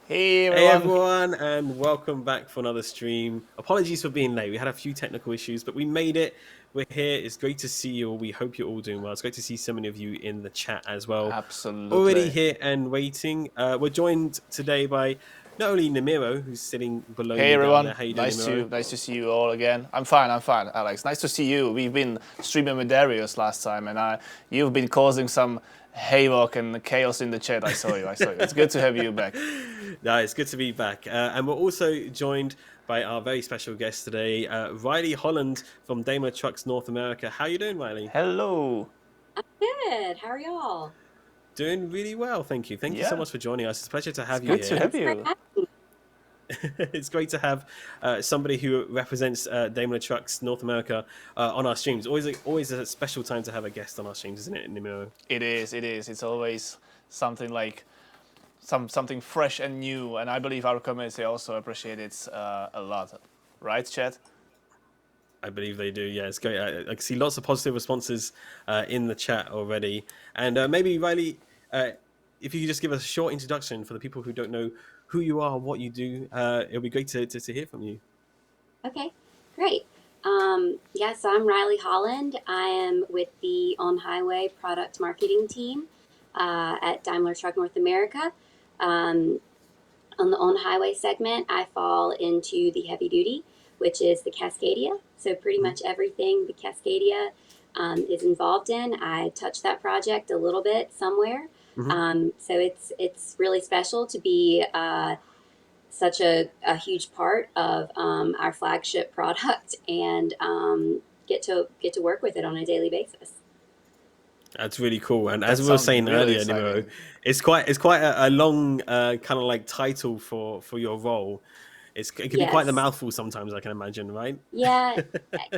Hey Hey everyone. everyone, and welcome back for another stream. Apologies for being late. We had a few technical issues, but we made it. We're here. It's great to see you all. We hope you're all doing well. It's great to see so many of you in the chat as well. Already Absolutely. here and waiting. We're joined today by not only Namiro, who's sitting below Hey me down there. everyone. How you doing, Nice Namiro? to nice to see you all again. I'm fine, Alex. Nice to see you. We've been streaming with Darius last time, and you've been causing some havoc and chaos in the chat. I saw you. I saw you. It's good to have you back. No, it's good to be back. And we're also joined by our very special guest today, Riley Holland from Daimler Trucks North America. How you doing, Riley? Hello. I'm good. How are y'all? Doing really well, thank you. Thank you so Yeah, much for joining us. It's a pleasure to it's have you good to here. have Thanks for you. having me. It's great to have somebody who represents Daimler Trucks North America on our streams. Always a special time to have a guest on our streams, isn't it, Nimiro? It is. It is. It's always something like something fresh and new, and I believe our community also appreciates it a lot. Right, Chat? I believe they do. Yeah, it's great. I see lots of positive responses in the chat already. And maybe, Riley, if you could just give us a short introduction for the people who don't know who you are, what you do, it'll be great to hear from you. Okay, great. Yeah, so I'm Riley Holland. I am with the on-highway product marketing team at Daimler Truck North America. Um, on the on-highway segment, I fall into the heavy duty, which is the Cascadia. So pretty Mm-hmm. much everything the Cascadia is involved in, I touch that project a little bit somewhere. Mm-hmm. So it's really special to be such a huge part of our flagship product and get to work with it on a daily basis. That's really cool. And as That we were sounds saying really earlier, Nimiro, exciting. it's quite a long kind of like title for your role. It can be quite the Yes. mouthful sometimes, I can imagine, right? Yeah.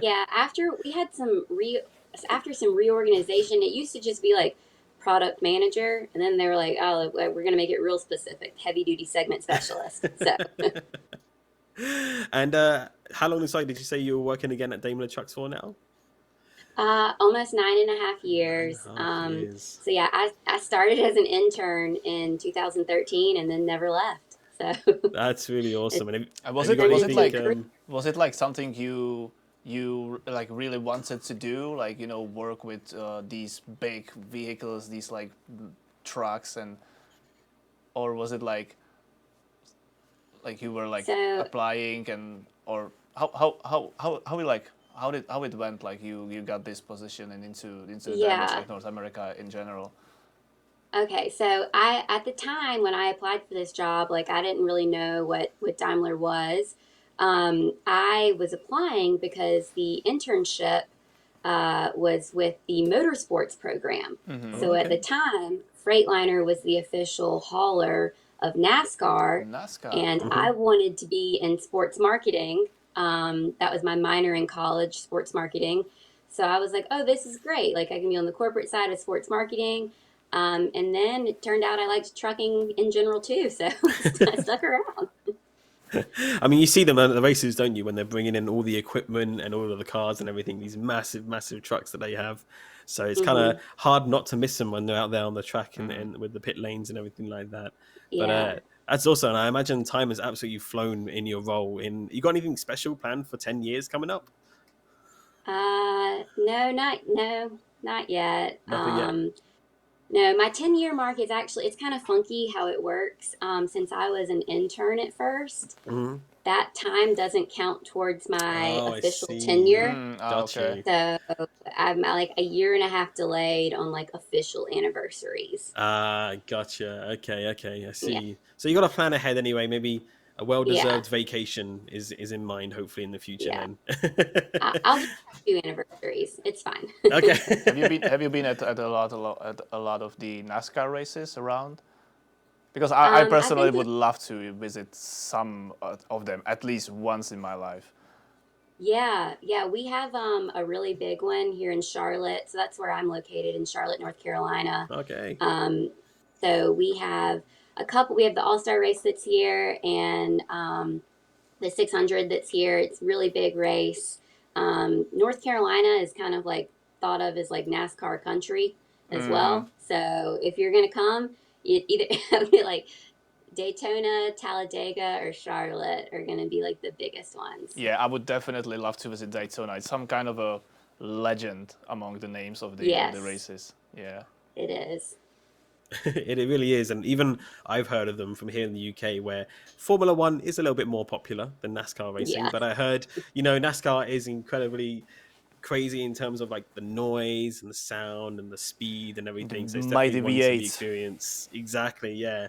Yeah. After we had after some reorganization, it used to just be like product manager, and then they were like, "Oh, we're going to make it real specific, heavy duty segment specialist." So, And how long inside did you say you were working again at Daimler Trucks for now? almost 9.5 years. 9.5 years. So yeah, I started as an intern in 2013 and then never left. So That's really it's awesome. And Was have you it got was turned it into a anything? like career. something you like really wanted to do, like work with these big vehicles, these like trucks, and or was it like you were like So applying, and or how you like how it went, like you got this position and into the Daimler yeah, Truck North America in general. okay. So I at the time when I applied for this job, like I didn't really know what Daimler was. I was applying because the internship was with the motorsports program. Mm-hmm. So at the Okay. time, Freightliner was the official hauler of NASCAR, NASCAR. and Hmm. I wanted to be in sports marketing. That was my minor in college, sports marketing. So I was like, oh, this is great. Like I can be on the corporate side of sports marketing. And then it turned out I liked trucking in general too. So I stuck around. I mean, you see them at the races, don't you, when they're bringing in all the equipment and all of the cars and everything, these massive, massive trucks that they have. So it's kind of Hmm. hard not to miss them when they're out there on the track Mm-hmm. and with the pit lanes and everything like that. But Yeah. that's also, and I imagine time has absolutely flown in your role. You got anything special planned for 10 years coming up? Not yet. Nothing yet. No, my 10-year mark is actually, it's kind of funky how it works. Since I was an intern at first, Hmm. that time doesn't count towards my Oh, I official see. tenure. Mm, ah, Got okay. you. So I'm like a year and a half delayed on like official anniversaries. Ah, gotcha. Okay, okay, I Yeah. see. So you got to plan ahead anyway. Maybe a Yeah. well-deserved vacation is in mind, hopefully in the future. Yeah. Then. I'll just do anniversaries. It's fine. Okay. Have you been at a lot of the NASCAR races around? Because I I've been personally to would love to visit some of them at least once in my life. Yeah, yeah, we have a really big one here in Charlotte. So that's where I'm located in Charlotte, North Carolina. Okay. Um, so we have a couple. We have the All Star race that's here, and the 600 that's here. It's a really big race. North Carolina is kind of like thought of as like NASCAR country as Mm-hmm. well. So if you're gonna come, you either be like Daytona, Talladega, or Charlotte are going to be like the biggest ones. Yeah, I would definitely love to visit Daytona. It's some kind of a legend among the names of the Yes, races. Yeah. it is. It really is, and even I've heard of them from here in the UK, where Formula One is a little bit more popular than NASCAR racing. Yeah. But I heard, NASCAR is incredibly crazy in terms of like the noise and the sound and the speed and The everything. So it's definitely mighty one to be V8. experienced. Exactly, yeah.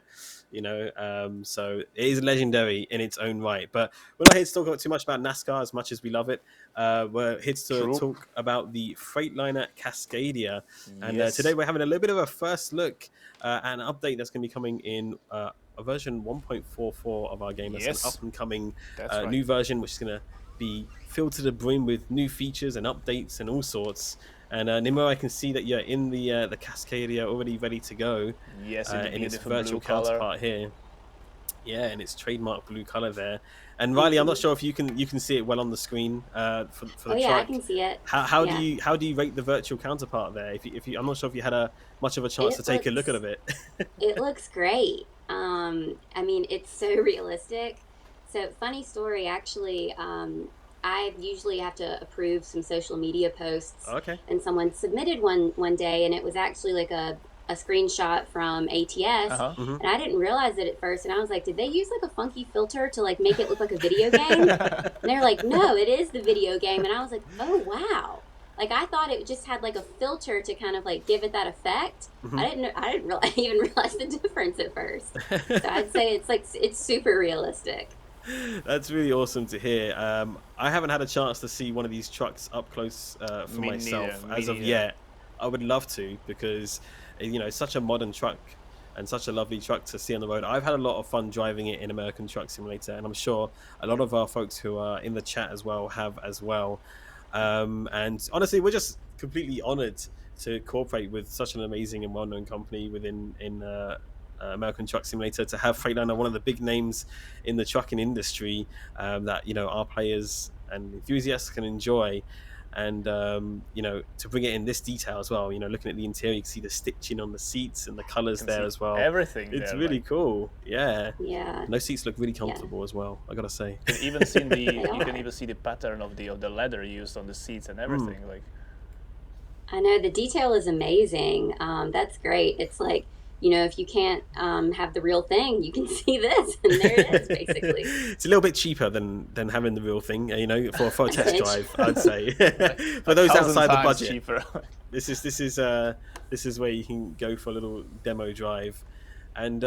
So it is legendary in its own right. But we're not here to talk too much about NASCAR as much as we love it. We're here to True. talk about the Freightliner Cascadia, and today Yes. we're having a little bit of a first look at an update that's going to be coming in. A version 1.44 of our game. That's an Yes. up and coming That's right. new version, which is going to be filled to the brim with new features and updates and all sorts. And Nimo, I can see that you're in the Cascadia already ready to go. Yes, in the In its beautiful virtual blue color. counterpart here. Yeah, and its trademark blue color there. And Riley, I'm not Mm-hmm. sure if you can see it well on the screen for Oh the yeah, I truck. can see it. How do Yeah, you rate the virtual counterpart there? If you I'm not sure if you had a much of a chance to it take a look at looks it. it looks great. I mean, it's so realistic. So funny story, actually. I usually have to approve some social media posts, Okay. and someone submitted one day, and it was actually like a screenshot from ATS, Uh-huh. Hmm. and I didn't realize it at first, and I was like, did they use like a funky filter to like make it look like a video game? And they're like, no, it is the video game, and I was like, oh wow. Like I thought it just had like a filter to kind of like give it that effect. Hmm. I didn't even realize the difference at first. So I'd say it's super realistic. That's really awesome to hear. I haven't had a chance to see one of these trucks up close for Me neither. myself Me as of neither. yet. I would love to because it's such a modern truck and such a lovely truck to see on the road. I've had a lot of fun driving it in American Truck Simulator, and I'm sure a lot of our folks who are in the chat as well have as well. And honestly, we're just completely honored to cooperate with such an amazing and well-known company within in American Truck Simulator, to have Freightliner, one of the big names in the trucking industry, that our players and enthusiasts can enjoy. And to bring it in this detail as well, looking at the interior, you can see the stitching on the seats and the You colors can there see as well. everything It's there. really Like cool. Yeah, Yeah, and those seats look really yeah, comfortable as well, I gotta say. you can even see they you can are. even see the pattern of the leather used on the seats and Mm. everything. Like I know the detail is amazing. That's great. It's like, if you can't have the real thing, you can see this, and there it is, basically. It's a little bit cheaper than having the real thing, for a A test pinch. drive, I'd say. like For a those thousand outside the times budget, cheaper. this is where you can go for a little demo drive. And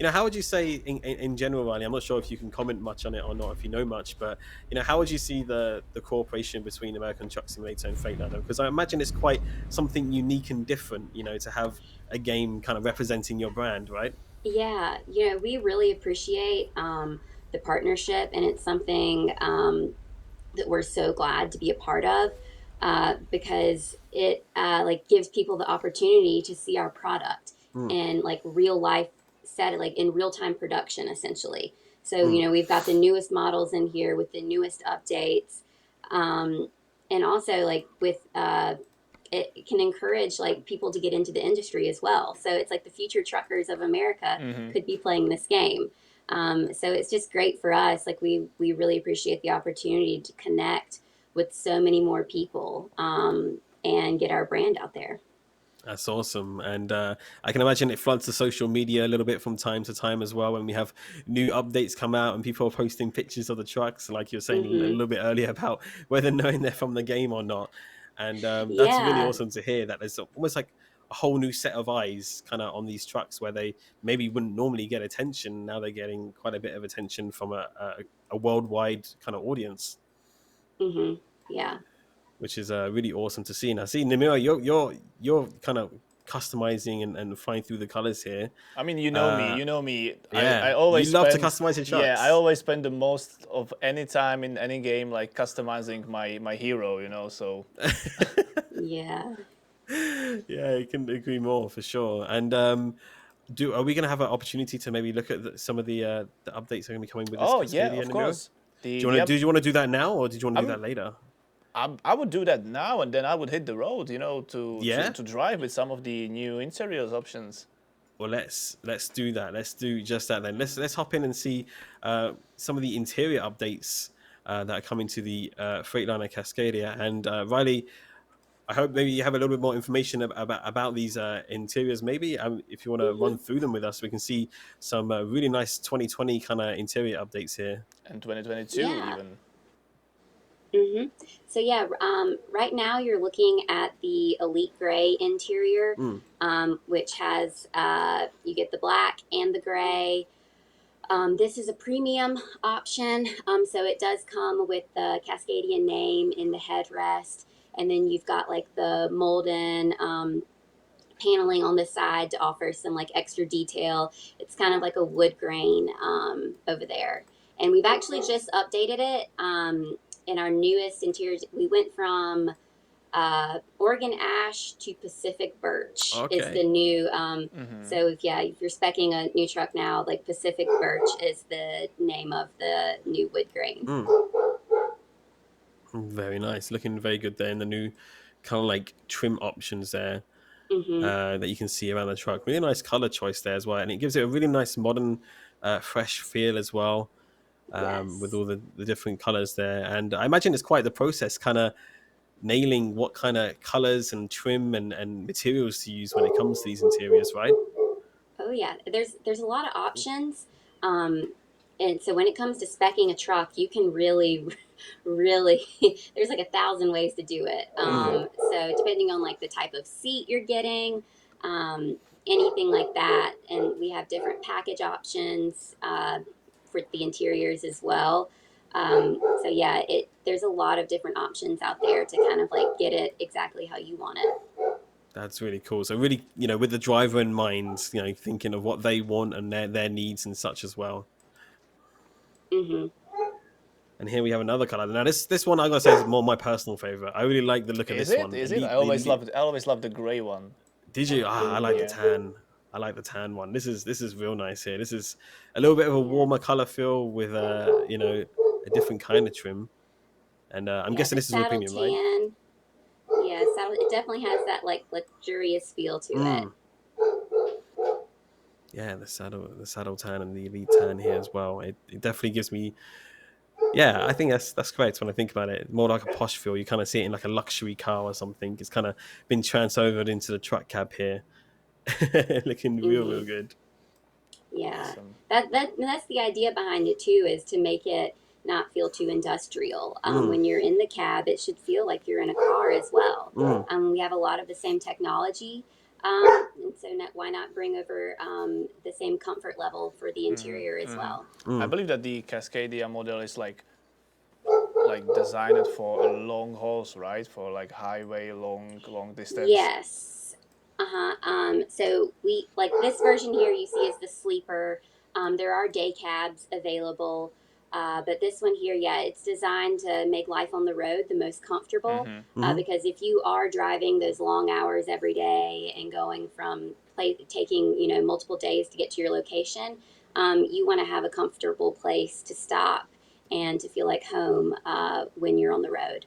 how would you say in general, Riley? I'm not sure if you can comment much on it or not, if you know much, but how would you see the cooperation between American Truck Simulator and Freightliner? Because I imagine it's quite something unique and different, to have a game kind of representing your brand, right? Yeah, we really appreciate the partnership, and it's something that we're so glad to be a part of, because it like gives people the opportunity to see our product Mm, in like real life set, like in real time production, essentially. So mm. we've got the newest models in here with the newest updates, um, and also like with it can encourage like people to get into the industry as well. So it's like the future truckers of America Hmm. could be playing this game. So it's just great for us. Like we really appreciate the opportunity to connect with so many more people, and get our brand out there. That's awesome. And I can imagine it floods the social media a little bit from time to time as well, when we have new updates come out and people are posting pictures of the trucks, like you were saying a Hmm. little bit earlier, about whether knowing they're from the game or not. And that's really Yeah. awesome to hear, that there's almost like a whole new set of eyes kind of on these trucks, where they maybe wouldn't normally get attention. Now they're getting quite a bit of attention from a worldwide kind of audience, Hmm. Yeah. which is really awesome to see. Now, see, Namira, you're kind of customizing and flying through the colors here. I mean, you know me. Uh, You know me. I yeah, you always love to spend. customize your Yeah, I trucks. always spend the most of any time in any game like customizing my hero. So Yeah. Yeah, I can agree more for sure. And are we going to have an opportunity to maybe look at some of the updates that are going to be coming with this oh yeah, Cascadia, of Namira? course. The Do you want to do that now, or did you want to do I'm that later? I would do that now, and then I would hit the road, to Yeah. drive with some of the new interiors options. Well, let's do that. Let's do just that then. Let's hop in and see some of the interior updates that are coming to the Freightliner Cascadia. And Riley, I hope maybe you have a little bit more information about these interiors. Maybe if you want to run through them with us, we can see some really nice 2020 kind of interior updates here. And 2022 Yeah. even. So yeah, right now you're looking at the Elite Gray interior, which has you get the black and the gray. This is a premium option, so it does come with the Cascadia name in the headrest, and then you've got like the Molden paneling on the side to offer some like extra detail. It's kind of like a wood grain over there, and we've actually just updated it. In our newest interiors, we went from Oregon ash to Pacific birch is the new. So if you're speccing a new truck now, like Pacific birch is the name of the new wood grain. Very nice, looking very good there in the new kind of like trim options there. That you can see around the truck. Really nice color choice there as well, and it gives it a really nice modern, fresh feel as well. With all the different colors there, and I imagine it's quite the process, kind of nailing what kind of colors and trim and materials to use when it comes to these interiors, right? Oh yeah, there's a lot of options, and so when it comes to speccing a truck, you can really, really there's like 1,000 ways to do it. So depending on like the type of seat you're getting, anything like that, and we have different package options for the interiors as well. So yeah, there's a lot of different options out there to kind of like get it exactly how you want it. That's really cool. So really, with the driver in mind, thinking of what they want and their needs and such as well. And here we have another color. Now this one I gotta say is more my personal favorite. I really like the look of this one. Is it? I always loved the gray one. Did you? I like the tan. I like the tan one. This is real nice here. This is a little bit of a warmer color feel with a different kind of trim. And I'm guessing this is all premium, tan, right? Yeah, saddle. It definitely has that like luxurious feel to it. Yeah, the saddle tan and the elite tan here as well. It definitely gives me. Yeah, I think that's correct when I think about it. More like a posh feel. You kind of see it in like a luxury car or something. It's kind of been transferred into the truck cab here. Looking real good. Yeah, that's the idea behind it too, is to make it not feel too industrial. When you're in the cab, it should feel like you're in a car as well. We have a lot of the same technology, and so why not bring over the same comfort level for the interior as well? I believe that the Cascadia model is like designed for long hauls, right? For like highway, long distance. Yes. So we like this version here you see is the sleeper. There are day cabs available, but this one here, it's designed to make life on the road the most comfortable. Because if you are driving those long hours every day and going from taking multiple days to get to your location, you want to have a comfortable place to stop and to feel like home when you're on the road.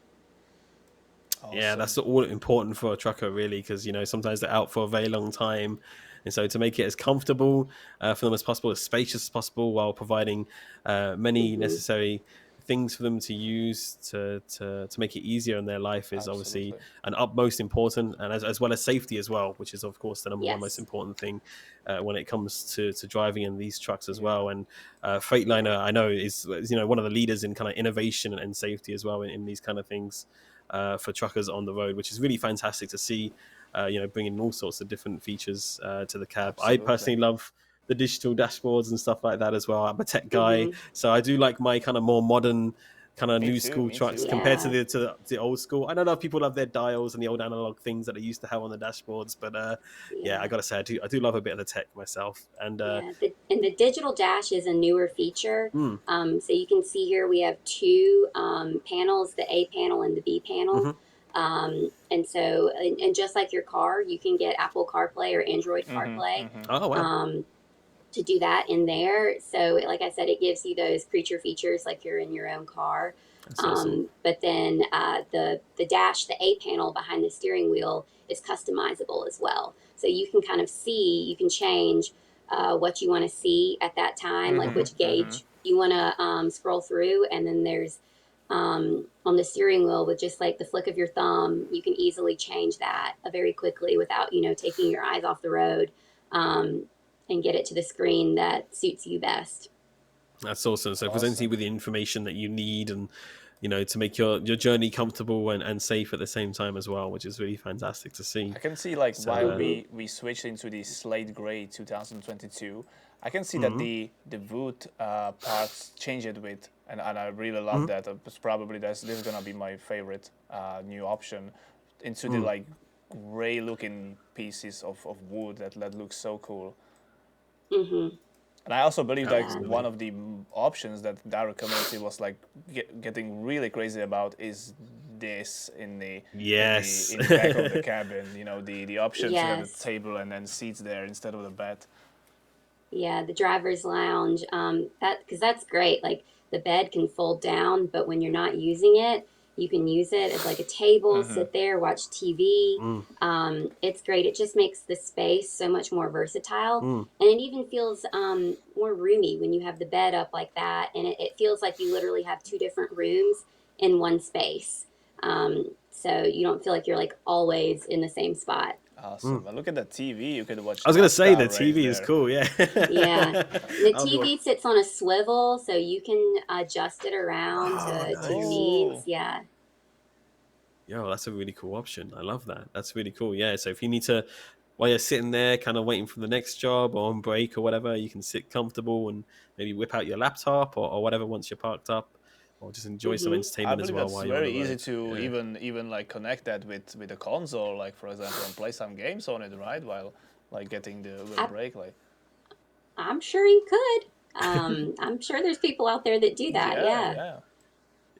Awesome. Yeah, that's all important for a trucker, really, because sometimes they're out for a very long time, and so to make it as comfortable for them as possible, as spacious as possible, while providing many necessary things for them to use to make it easier in their life is obviously an utmost important, and as well as safety as well, which is of course the number one most important thing when it comes to driving in these trucks as well. And Freightliner, I know, is one of the leaders in kind of innovation and safety as well in these kind of things. For truckers on the road, which is really fantastic to see, bringing all sorts of different features to the cab. Absolutely. I personally love the digital dashboards and stuff like that as well. I'm a tech guy, so I do like my kind of more modern, kind of new school trucks compared to the old school. I know a lot of people love their dials and the old analog things that they used to have on the dashboards, but I gotta say I do love a bit of the tech myself. And the digital dash is a newer feature. So you can see here we have two panels, the A panel and the B panel. And so, and just like your car, you can get Apple CarPlay or Android CarPlay. Oh wow. to do that in there. So, like I said, it gives you those creature features like you're in your own car. That's awesome. But then the dash, the A panel behind the steering wheel is customizable as well. So you can kind of see, you can change what you want to see at that time, like Mm-hmm. which Mm-hmm. gauge you want to scroll through. And then there's on the steering wheel with just like the flick of your thumb, you can easily change that very quickly without, taking your eyes off the road. Um, and get it to the screen that suits you best. That's awesome. So it presents you Awesome. with the information that you need, and to make your journey comfortable and safe at the same time as well, which is really fantastic to see. I can see like So while we switched into the slate gray 2022, I can see that the wood parts changed a bit, and I really love that. It's probably this is gonna be my favorite new option into the like gray looking pieces of wood that looks so cool. Mm-hmm. And I also believe that Yeah. one of the options that our community was like getting really crazy about is this yes. in the back of the cabin. The option to have a Yes. table and then seats there instead of the bed. Yeah, the driver's lounge. That because that's great. Like the bed can fold down, but when you're not using it, you can use it as like a table, Mm-hmm. sit there, watch TV. Mm, It's great. It just makes the space so much more versatile, mm. and it even feels more roomy when you have the bed up like that, and it feels like you literally have two different rooms in one space. So you don't feel like you're like always in the same spot. Awesome. And look at that TV. You could watch I was gonna say the NASCAR race TV is there. cool. Yeah. Yeah. The I'll be TV sits on a swivel, so you can adjust it around Oh, to your nice. needs. Oh, Yeah. Yo, that's a really cool option. I love that. That's really cool. Yeah. So if you need to, while you're sitting there, kind of waiting for the next job or on break or whatever, you can sit comfortable and maybe whip out your laptop or whatever once you're parked up, or just enjoy some Mm-hmm. I entertainment as believe well that's while you're on very the easy road. to Yeah. even like connect that with a console, like for example, and play some games on it, right? While like getting the I, break, like I'm sure you could. I'm sure there's people out there that do that. yeah, Yeah. yeah.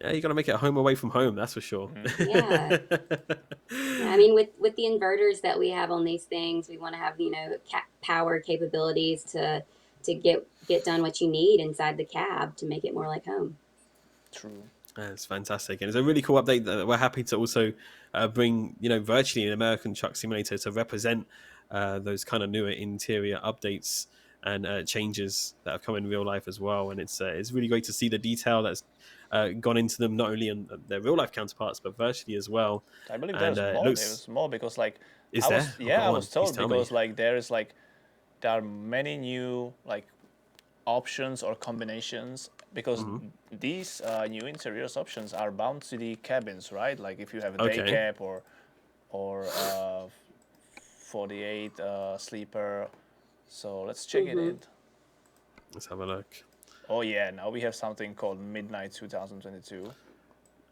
Yeah, you got to make it home away from home. That's for sure. Yeah. Yeah. I mean, with the inverters that we have on these things, we want to have power capabilities to get done what you need inside the cab to make it more like home. True. That's fantastic, and it's a really cool update that we're happy to also bring, virtually an American Truck Simulator to represent those kind of newer interior updates and changes that have come in real life as well. And it's really great to see the detail that's gone into them, not only in their real life counterparts but virtually as well. I believe And there's it more. looks, There's more because like is there? Oh, go I on, was please told tell me. because like there are many new like options or combinations because these new interiors options are bound to the cabins, right? Like if you have a day Okay, cab or 48 sleeper. So let's check it Mm-hmm. in. let's have a look. Oh yeah, now we have something called Midnight 2022.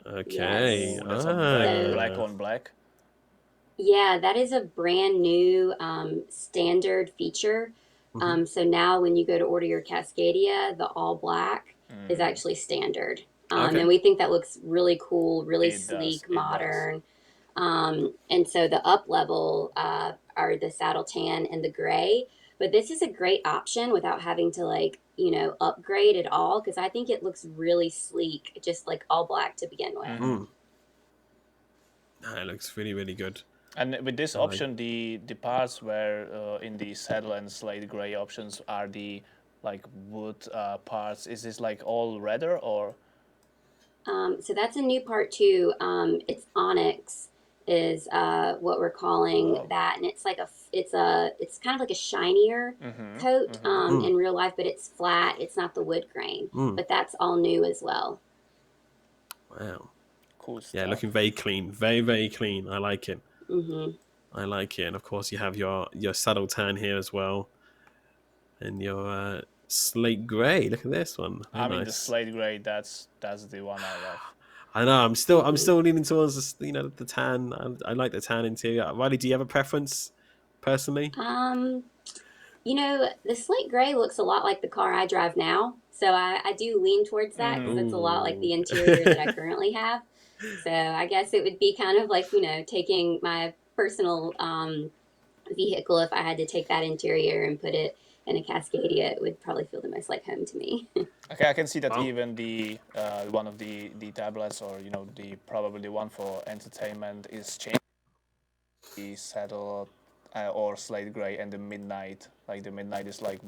Okay, Yes. Oh, that's a So black on black. yeah, that is a brand new standard feature. So now when you go to order your Cascadia, the all black is actually standard. okay. And we think that looks really cool, really It does. sleek, It does. modern. And so the up level are the saddle tan and the gray. But this is a great option without having to upgrade at all because I think it looks really sleek, just like all black to begin with. Mm. It looks really, really good. And with this I like. option, the parts where in the saddle and slate gray options are the like wood parts. Is this like all redder or? So that's a new part too. It's onyx is what we're calling Oh. that, and it's kind of like a shinier Mm-hmm. coat Mm-hmm. Mm, in real life, but it's flat. It's not the wood grain, mm. but that's all new as well. Wow. Cool Yeah, stuff. looking very clean. Very, very clean. I like it. Hmm. I like it. And of course, you have your saddle tan here as well, and your slate grey. Look at this one. Very I mean, the nice. slate gray. That's the one I love. I know. I'm Hmm. still leaning towards the tan. I like the tan interior. Riley, do you have a preference personally? Um, the slate gray looks a lot like the car I drive now, so I do lean towards that because Mm-hmm. it's a lot like Ooh. the interior that I currently have. So I guess it would be kind of like, taking my personal vehicle if I had to take that interior and put it in a Cascadia, it would probably feel the most like home to me. Okay, I can see that Wow. even the one of the tablets, or the probably the one for entertainment, is changing the saddle or slate gray and the midnight. Like the midnight is like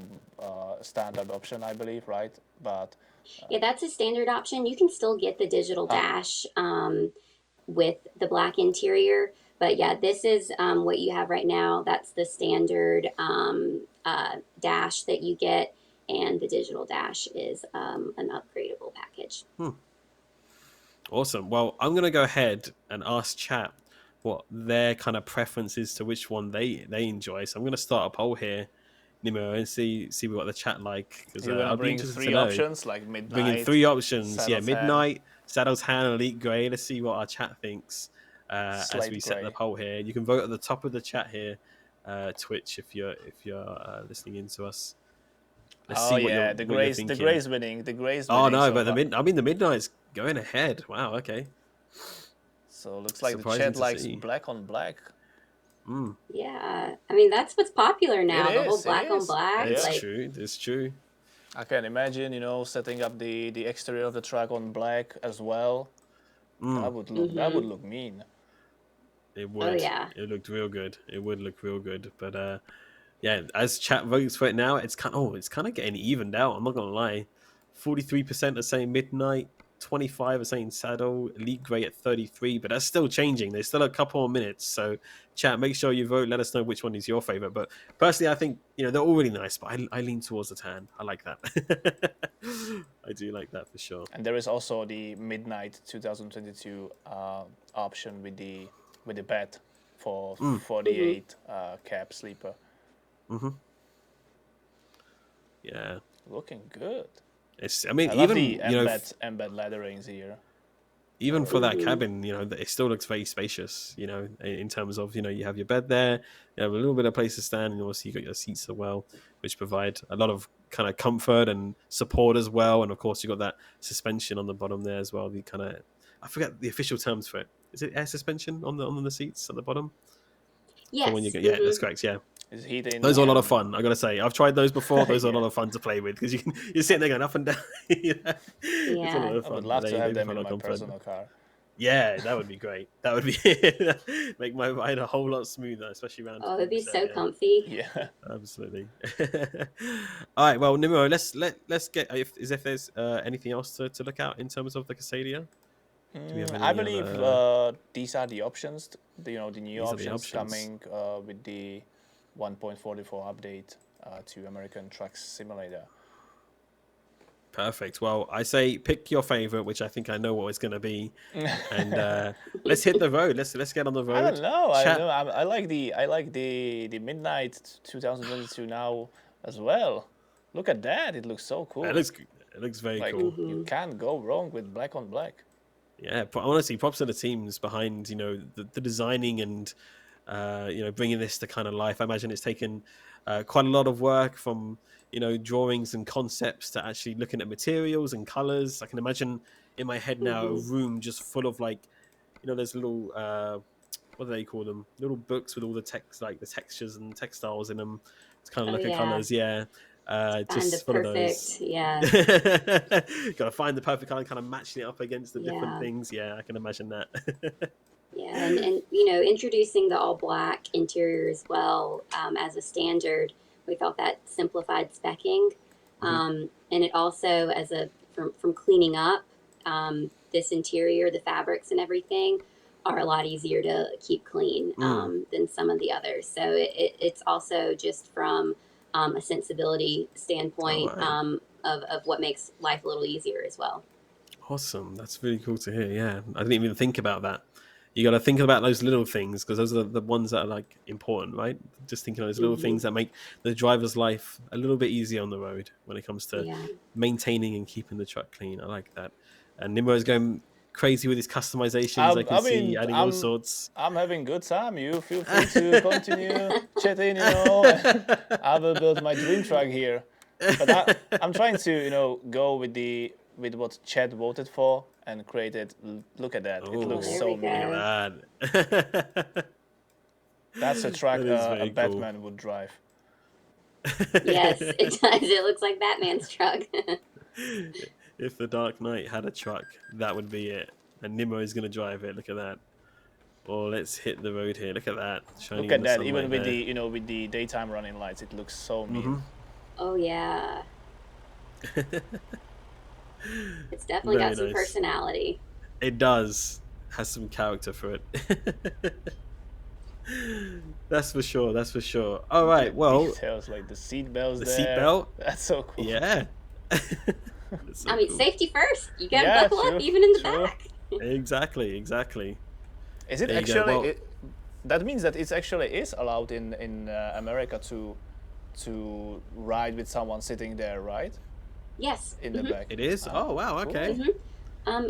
standard option, I believe, right? But Yeah, that's a standard option. You can still get the digital dash with the black interior. But yeah, this is what you have right now. That's the standard dash that you get, and the digital dash is an upgradable package. Awesome. Well, I'm gonna go ahead and ask chat what their kind of preference is to which one they enjoy. So I'm gonna start a poll here, Nimo, and see what the chat like, because you're gonna I'd be bring interested to three know. options like Bringing midnight, 3 options, saddle tan, midnight, saddles tan, elite grey. Let's see what our chat thinks as slate we set the gray. poll here. You can vote at the top of the chat here, Twitch, if you're listening in to us. Let's Oh see what yeah, you're the what you're gray's thinking. winning. The gray's Oh winning no, so but far. the midnight's going ahead. Wow, okay. So looks like Surprising the chat to likes see. black on black. Yeah, I mean that's what's popular now. It The whole is, it black on is. black, It's like true. It's true. I can imagine, setting up the exterior of the truck on black as well. That would look mean. It oh would. yeah. It looked real good. It would look real good. But yeah, as chat votes for it now, it's kind of getting evened out. I'm not gonna lie. 43% are saying midnight, 25 are saying saddle, elite grey at 33, but that's still changing. There's still a couple more minutes. So chat, make sure you vote. Let us know which one is your favorite. But personally, I think they're all really nice, but I lean towards the tan. I like that. I do like that for sure. And there is also the midnight 2022 option with the bed for 48 cab sleeper. Yeah. Looking good. I mean, I love even the embed ladderings here. even for that cabin, it still looks very spacious, in terms of, you have your bed there, you have a little bit of place to stand, and also you got your seats as well, which provide a lot of kind of comfort and support as well. And of course, you got that suspension on the bottom there as well. The kind of, I forget the official terms for it. Is it air suspension on the seats at the bottom? Yes. For when you yeah, that's correct. Yeah. Is heating. Those are a lot of fun. I gotta say, I've tried those before. Those are a lot of fun to play with, because you're sitting there going up and down. It's a lot of I fun. would love to have them provide in a lot my of comfort. personal car. Yeah, that would be great. That would be make my ride a whole lot smoother, especially around. Oh, it'd be 40%, so yeah. comfy. Yeah. Absolutely. All right. Well, Nimuro, let's get if there's anything else to look out in terms of the Cascadia. Do we have any I believe other... these are the options. The new These are the options options. coming with the 1.44 update to American Truck Simulator. Perfect. Well, I say pick your favorite, which I think I know what it's going to be, and let's hit the road. Let's get on the road. I don't know. I like the midnight 2022 now as well. Look at that! It looks so cool. It looks very like, cool. You can't go wrong with black on black. Yeah, honestly, props to the teams behind the designing and bringing this to kind of life. I imagine it's taken quite a lot of work, from drawings and concepts to actually looking at materials and colors. I can imagine in my head now a room just full of there's little what do they call them? Little books with all the text, like the textures and textiles in them. It's kind of look at colors, yeah. Just full of those. Yeah. Gotta find the perfect color, kind of matching it up against the different things. Yeah, I can imagine that. Yeah, and introducing the all black interior as well as a standard, we thought that simplified specking, and it also from cleaning up this interior, the fabrics and everything are a lot easier to keep clean than some of the others. So it's also just from a sensibility standpoint of what makes life a little easier as well. Awesome. That's really cool to hear. Yeah, I didn't even think about that. You got to think about those little things, because those are the ones that are important, right? Just thinking of those little things that make the driver's life a little bit easier on the road when it comes to maintaining and keeping the truck clean. I like that. And Nimro is going crazy with his customizations. I can see adding all sorts. I'm having good time. You feel free to continue chatting. I will build my dream truck here. But I'm trying to go with what Chad voted for and create it. Look at that. It looks so mean. That's a truck a Batman would drive. Yes, it does. It looks like Batman's truck. If the Dark Knight had a truck, that would be it. And Nimmo is going to drive it. Look at that. Oh, let's hit the road here. Look at that. Shining Look in at the that. sunlight Even with there. the with the daytime running lights, it looks so neat. Oh yeah, it's definitely Very got some nice. personality. It does. Has some character for it. That's for sure. That's for sure. All right. Well, Details like the seat belts the there. seat belt. That's so cool. Yeah. That's so I mean, cool. safety first. You gotta Yeah, buckle true, up even in the true. back. Exactly. Exactly. Is it There you go. actually? Well- That means that it actually is allowed in America to ride with someone sitting there, right? Yes. In the back. It is. Oh wow. Okay.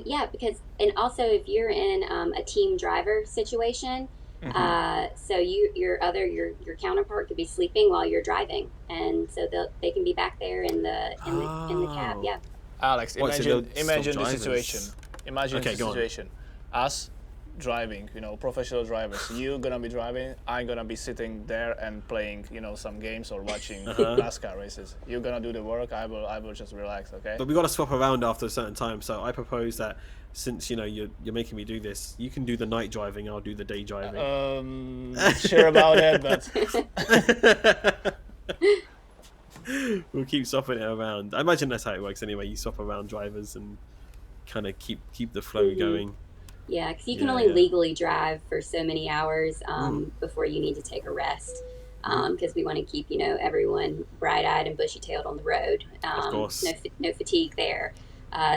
Yeah, because and also if you're in a team driver situation, so your counterpart could be sleeping while you're driving, and so they can be back there in the cab. Oh. Yeah. Alex, What, so imagine they'll imagine stop the drivers? situation. Imagine Okay, the go on. situation. Us driving, professional drivers. You're gonna be driving. I'm gonna be sitting there and playing, some games or watching Nascar races. You're gonna do the work. I will just relax. Okay. But we got to swap around after a certain time. So I propose that since you're making me do this, you can do the night driving. I'll do the day driving. Not sure about that, but We'll keep swapping it around. I imagine that's how it works anyway. You swap around drivers and kind of keep the flow going. Yeah, because you can Yeah, only yeah. legally drive for so many hours before you need to take a rest. Because we want to keep, everyone bright-eyed and bushy-tailed on the road. Of course. No fatigue there.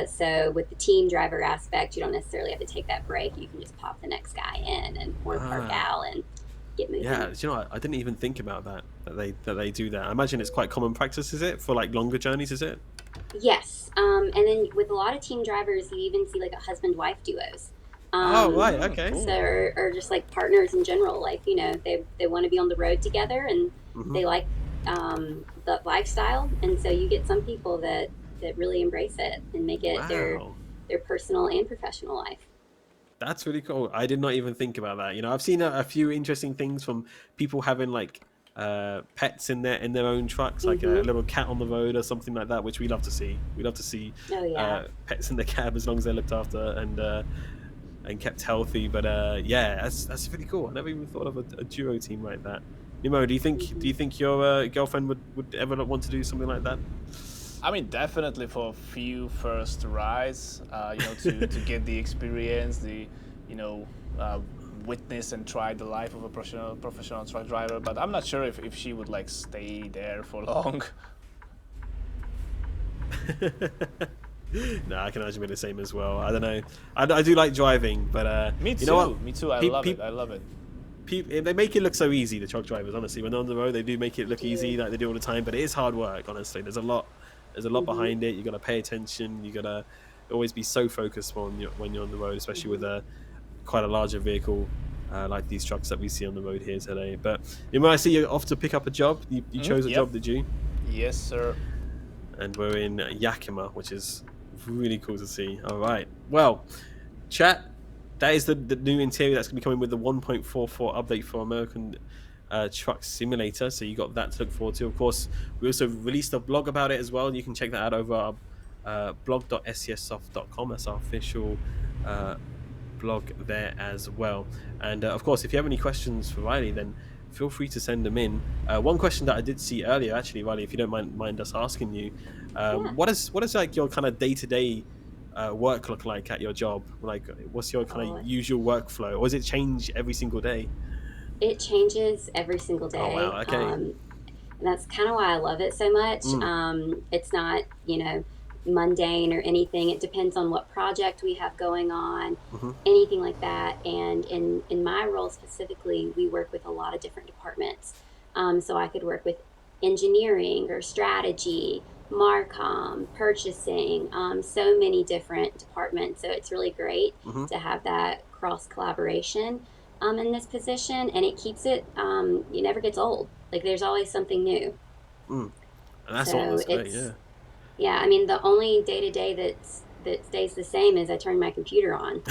So with the team driver aspect, you don't necessarily have to take that break. You can just pop the next guy in and horn park out and get moving. Yeah, do you know what? I didn't even think about that they do that. I imagine it's quite common practice, is it, for like longer journeys? Is it? Yes, and then with a lot of team drivers, you even see like a husband-wife duos. Oh right, okay. cool. So or just like partners in general, like they want to be on the road together and they like the lifestyle, and so you get some people that really embrace it and make it their personal and professional life. That's really cool. I did not even think about that. I've seen a few interesting things from people having like pets in their own trucks, like a little cat on the road or something like that, which we love to see. We love to see pets in the cab as long as they're looked after and kept healthy. But yeah, that's really cool. I never even thought of a duo team like that. Nemo, do you think your girlfriend would ever want to do something like that? I mean, definitely for a few first rides, to get the experience, witness and try the life of a professional truck driver. But I'm not sure if she would like stay there for long. No, I can imagine being the same as well. I don't know. I do like driving, but Me too. you know what? Me too. I love it. I love it. They make it look so easy, the truck drivers, honestly. When they're on the road, they do make it look easy, like they do all the time, but it is hard work, honestly. There's a lot behind it. You got to pay attention. You got to always be so focused when you're on the road, especially with quite a larger vehicle like these trucks that we see on the road here today. But when I see you're off to pick up a job, you chose a job, did you? Yes, sir. And we're in Yakima, which is really cool to see. All right. Well, chat, that is the new interior that's going to be coming with the 1.44 update for American Truck Simulator. So you got that to look forward to. Of course, we also released a blog about it as well. You can check that out over our blog.scsoft.com. That's our official blog there as well. And of course, if you have any questions for Riley, then feel free to send them in. One question that I did see earlier, actually, Riley, if you don't mind us asking you, what is like your kind of day-to-day work look like at your job? Like, what's your kind of usual workflow, or does it change every single day? It changes every single day. Oh wow, okay. And that's kind of why I love it so much. It's not, mundane or anything. It depends on what project we have going on, anything like that. And in my role specifically, we work with a lot of different departments. So I could work with engineering or strategy, Marcom, purchasing, so many different departments. So it's really great to have that cross collaboration in this position, and it keeps it, it never gets old. Like there's always something new. And that's So all. That's great, it's- yeah. Yeah, I mean, the only day-to-day that stays the same is I turn my computer on.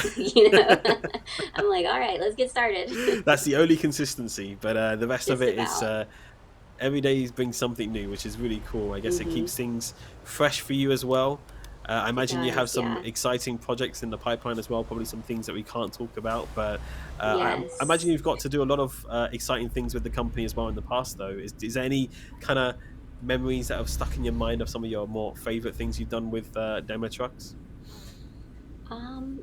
I'm like, all right, let's get started. That's the only consistency, but the rest of Just it is every day brings something new, which is really cool. I guess it Mm-hmm. keeps things fresh for you as well. I It imagine you have does, some yeah. exciting projects in the pipeline as well, probably some things that we can't talk about. But I imagine Yes. you've got to do a lot of exciting things with the company as well in the past, though. Is there any kind of memories that have stuck in your mind of some of your more favorite things you've done with Daimler trucks? Um,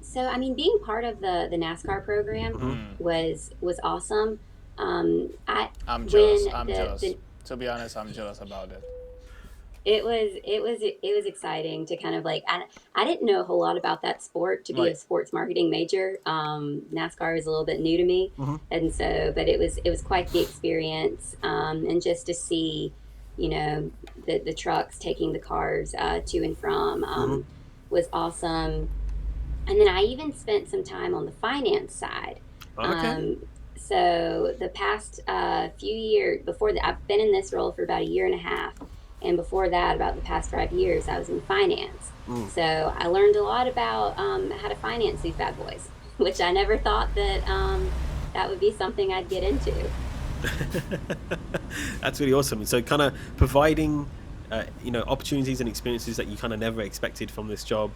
so I mean, being part of the NASCAR program Hmm. was awesome. I I'm jealous. when I'm the jealous. To be honest, I'm jealous about it. it was exciting to kind of like I didn't know a whole lot about that sport to be a Right. sports marketing major. NASCAR is a little bit new to me, Hmm. and so but it was quite the experience, and just to see, the trucks taking the cars to and from Hmm. was awesome. And then I even spent some time on the finance side. Okay. Um, so the past few years before that, I've been in this role for about a year and a half, and before that, about the past 5 years, I was in finance. Mm. So I learned a lot about how to finance these bad boys, which I never thought that that would be something I'd get into. That's really awesome. So kind of providing, opportunities and experiences that you kind of never expected from this job.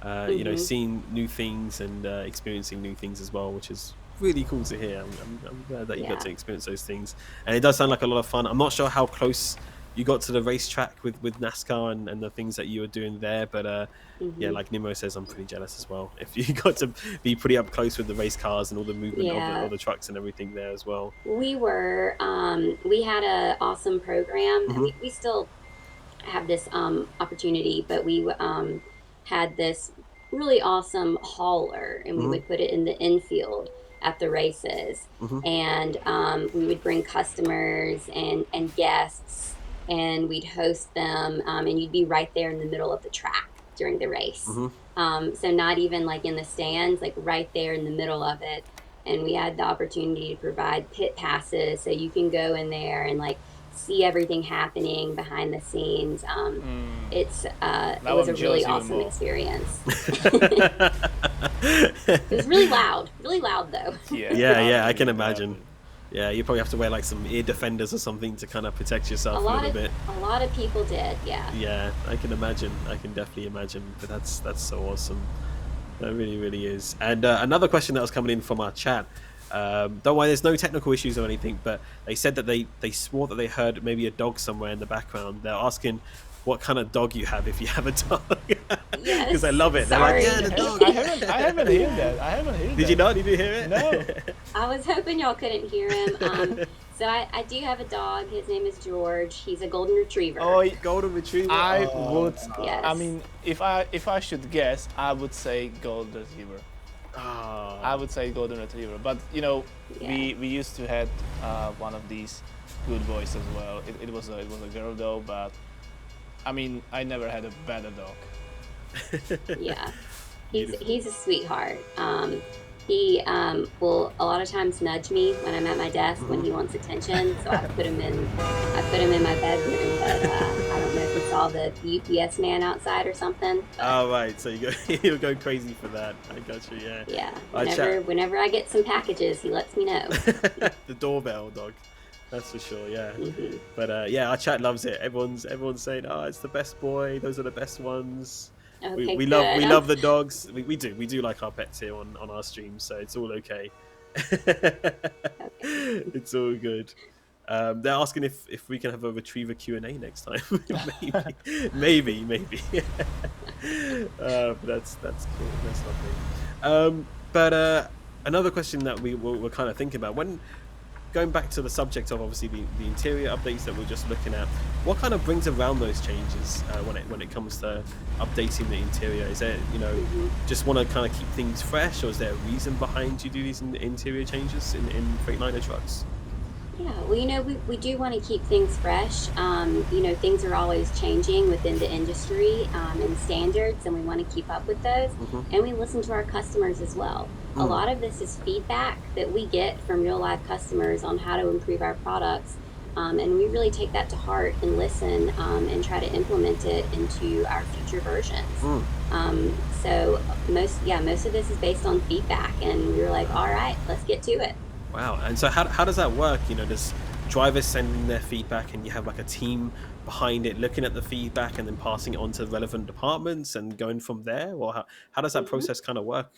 Hmm. Seeing new things and experiencing new things as well, which is really cool to hear. I'm glad that you got Yeah. to experience those things, and it does sound like a lot of fun. I'm not sure how close you got to the racetrack with NASCAR and the things that you were doing there, but yeah, Hmm. like Nimmo says, I'm pretty jealous as well. If you got to be pretty up close with the race cars and all the movement of Yeah. the trucks and everything there as well. We had a awesome program, and Hmm. we still have this opportunity, but we had this really awesome hauler, and we Hmm. would put it in the infield at the races, Hmm. and we would bring customers and guests, and we'd host them, and you'd be right there in the middle of the track during the race. Hmm. So not even like in the stands, like right there in the middle of it. And we had the opportunity to provide pit passes, so you can go in there and like see everything happening behind the scenes. It Now was I'm a really jealous even awesome more. experience. It was really loud though. Yeah, Yeah, I can I imagine. imagine. Yeah, you probably have to wear like some ear defenders or something to kind of protect a yourself a lot little of bit. a lot of people did, yeah. Yeah, I can imagine. I can definitely imagine. But that's so awesome. That really, really is. And another question that was coming in from our chat. Don't worry, there's no technical issues or anything, but they said that they swore that they heard maybe a dog somewhere in the background. They're asking what kind of dog you have if you have a dog, because I Yes, love it. They're like, yeah, sorry. the dog. I haven't heard that. I haven't heard Did that. you not? Did you hear No. it? I was hoping y'all couldn't hear him. So I do have a dog. His name is George. He's a golden retriever. Oh, Golden Retriever. I Oh, would. I Yes. mean, if I should guess, I would say golden retriever. I oh. would say golden retriever. But Yeah. we used to had one of these good boys as well. It was a girl though, but I mean, I never had a better dog. Yeah. He's Beautiful. he's a sweetheart. He will a lot of times nudge me when I'm at my desk when he wants attention. So I put him in my bedroom, but I don't know if you saw the UPS man outside or something. But Oh right, so you'll go crazy for that. I got you. Yeah. yeah, I chat whenever I get some packages, he lets me know. the doorbell dog. That's for sure. Yeah. Hmm. But yeah, our chat loves it. Everyone's saying, "Oh, it's the best boy. Those are the best ones." Okay, We good. love the dogs. We do like our pets here on our streams, so it's all okay. Okay. It's all good. They're asking if we can have a retriever Q&A next time. Maybe. But that's cool. That's lovely. But another question that we're kind of thinking about, when going back to the subject of obviously the interior updates that we're just looking at, what kind of brings around those changes when it comes to updating the interior? Is there Hmm. just want to kind of keep things fresh, or is there a reason behind you do these interior changes in Freightliner trucks? Yeah, well, we do want to keep things fresh. Things are always changing within the industry and standards, and we want to keep up with those. Hmm. And we listen to our customers as well. A Mm. lot of this is feedback that we get from real life customers on how to improve our products. And we really take that to heart and listen and try to implement it into our future versions. Mm. So most of this is based on feedback, and we were like, all right, let's get to it. Wow. And so how does that work? Does drivers sending their feedback and you have like a team behind it looking at the feedback and then passing it on to relevant departments and going from there? Or how does that process kind of work?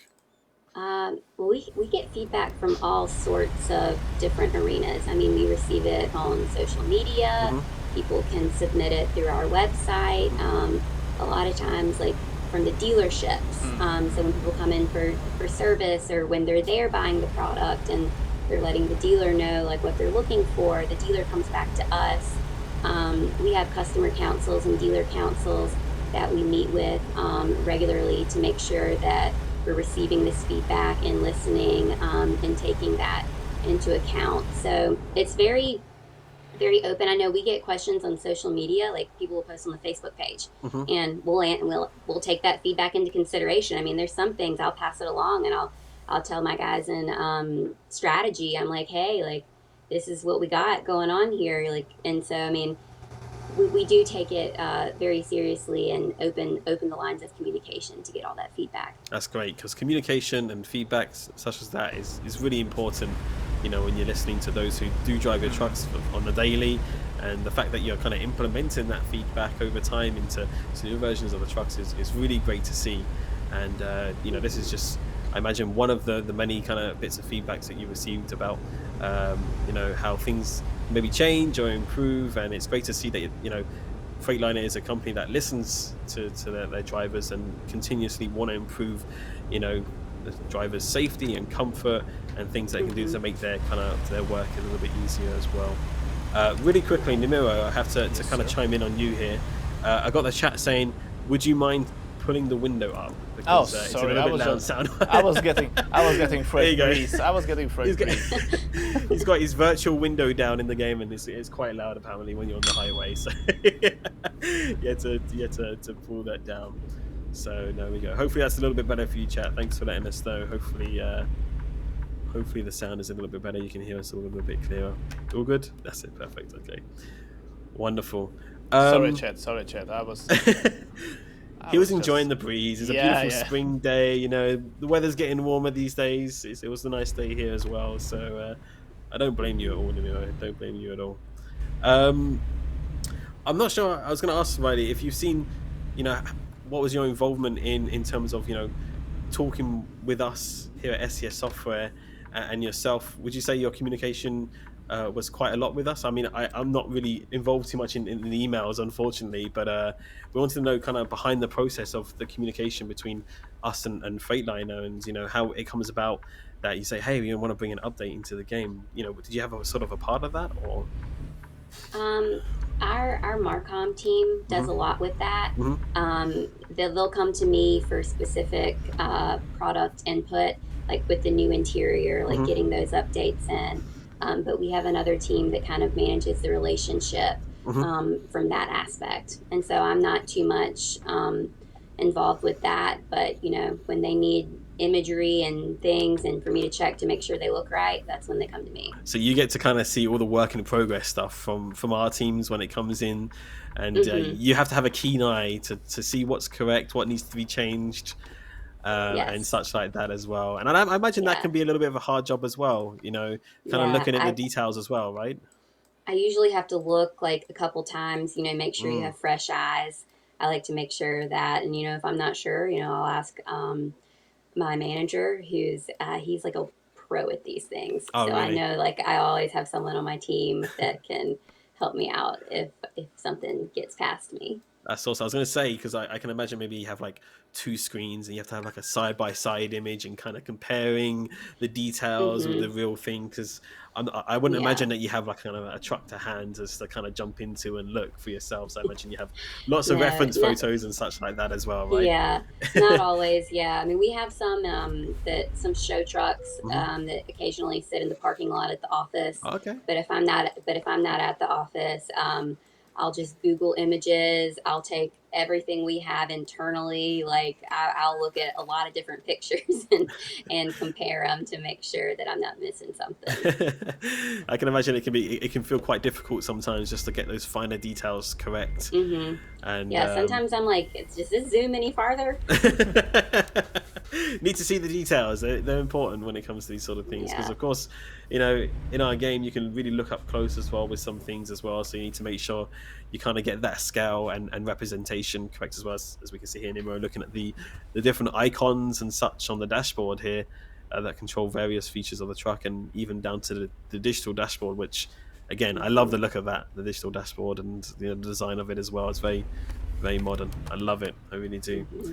Well, we get feedback from all sorts of different arenas. I mean, we receive it on social media. People can submit it through our website. A lot of times, like from the dealerships. So when people come in for service, or when they're there buying the product and they're letting the dealer know like what they're looking for, the dealer comes back to us. We have customer councils and dealer councils that we meet with regularly to make sure that we're receiving this feedback and listening and taking that into account. So it's very, very open. I know we get questions on social media, like people will post on the Facebook page, and we'll take that feedback into consideration. I mean, there's some things I'll pass it along, and I'll tell my guys in strategy. I'm like, hey, like this is what we got going on here, like, and so I mean, we do take it very seriously and open the lines of communication to get all that feedback. That's great, because communication and feedback such as that is really important, you know, when you're listening to those who do drive your trucks on the daily, and the fact that you're kind of implementing that feedback over time into new versions of the trucks is really great to see. And you know, this is just, I imagine, one of the many kind of bits of feedbacks that you received about you know, how things maybe change or improve. And it's great to see that, you know, Freightliner is a company that listens to their drivers and continuously want to improve, you know, the drivers' safety and comfort and things they can do to make their work a little bit easier as well. Really quickly, Namiro, I have to kind of chime in on you here. I got the chat saying, would you mind pulling the window up? Because, sorry, it's a little bit loud sound. I was getting fresh grease. I was getting fresh grease. He's got his virtual window down in the game, and it's quite loud apparently when you're on the highway. So you had to pull that down. So there we go. Hopefully that's a little bit better for you, chat. Thanks for letting us know. Hopefully the sound is a little bit better. You can hear us a little bit clearer. All good? That's it. Perfect. Okay. Wonderful. Sorry, chat. He was enjoying the breeze. It's a beautiful spring day. You know, the weather's getting warmer these days. It was a nice day here as well. So I don't blame you at all, Namiro. I don't blame you at all. I'm not sure. I was going to ask Riley if you've seen, you know, what was your involvement in terms of, you know, talking with us here at SCS Software and yourself. Would you say your communication was quite a lot with us? I mean, I'm not really involved too much in the emails, unfortunately, but we wanted to know kind of behind the process of the communication between us and Freightliner, and, you know, how it comes about that you say, hey, we want to bring an update into the game. You know, did you have a sort of a part of that, or? Our Marcom team does a lot with that. They'll come to me for specific product input, like with the new interior, like getting those updates in. But we have another team that kind of manages the relationship from that aspect. And so I'm not too much involved with that. But, you know, when they need imagery and things and for me to check to make sure they look right, that's when they come to me. So you get to kind of see all the work in progress stuff from our teams when it comes in, and you have to have a keen eye to see what's correct, what needs to be changed, and such like that as well. And I imagine that can be a little bit of a hard job as well, you know, kind of looking at the details as well, right? I usually have to look like a couple times, you know, make sure you have fresh eyes. I like to make sure that, and, you know, if I'm not sure, you know, I'll ask my manager, who's he's like a pro at these things. Oh, so really? I know, like, I always have someone on my team that can help me out if something gets past me. That's also, I was going to say, because I can imagine maybe you have like two screens and you have to have like a side-by-side image and kind of comparing the details with the real thing, because I wouldn't imagine that you have like kind of a truck to hand just to kind of jump into and look for yourself. So I imagine you have lots of reference photos and such like that as well, right? Yeah, not always. Yeah, I mean, we have some some show trucks that occasionally sit in the parking lot at the office. Okay. But if I'm not at the office, I'll just Google images. I'll take everything we have internally. Like I'll look at a lot of different pictures and compare them to make sure that I'm not missing something. I can imagine it can feel quite difficult sometimes just to get those finer details correct. And sometimes I'm like, does this zoom any farther? need to see the details. They're important when it comes to these sort of things, because Yeah. of course, you know, in our game you can really look up close as well with some things as well. So you need to make sure you kind of get that scale and representation correct as well, as we can see here, Nemo, looking at the different icons and such on the dashboard here that control various features of the truck, and even down to the digital dashboard, which again, I love the look of that, the digital dashboard, and the design of it as well. It's very, very modern. I love it. I really do. Hmm.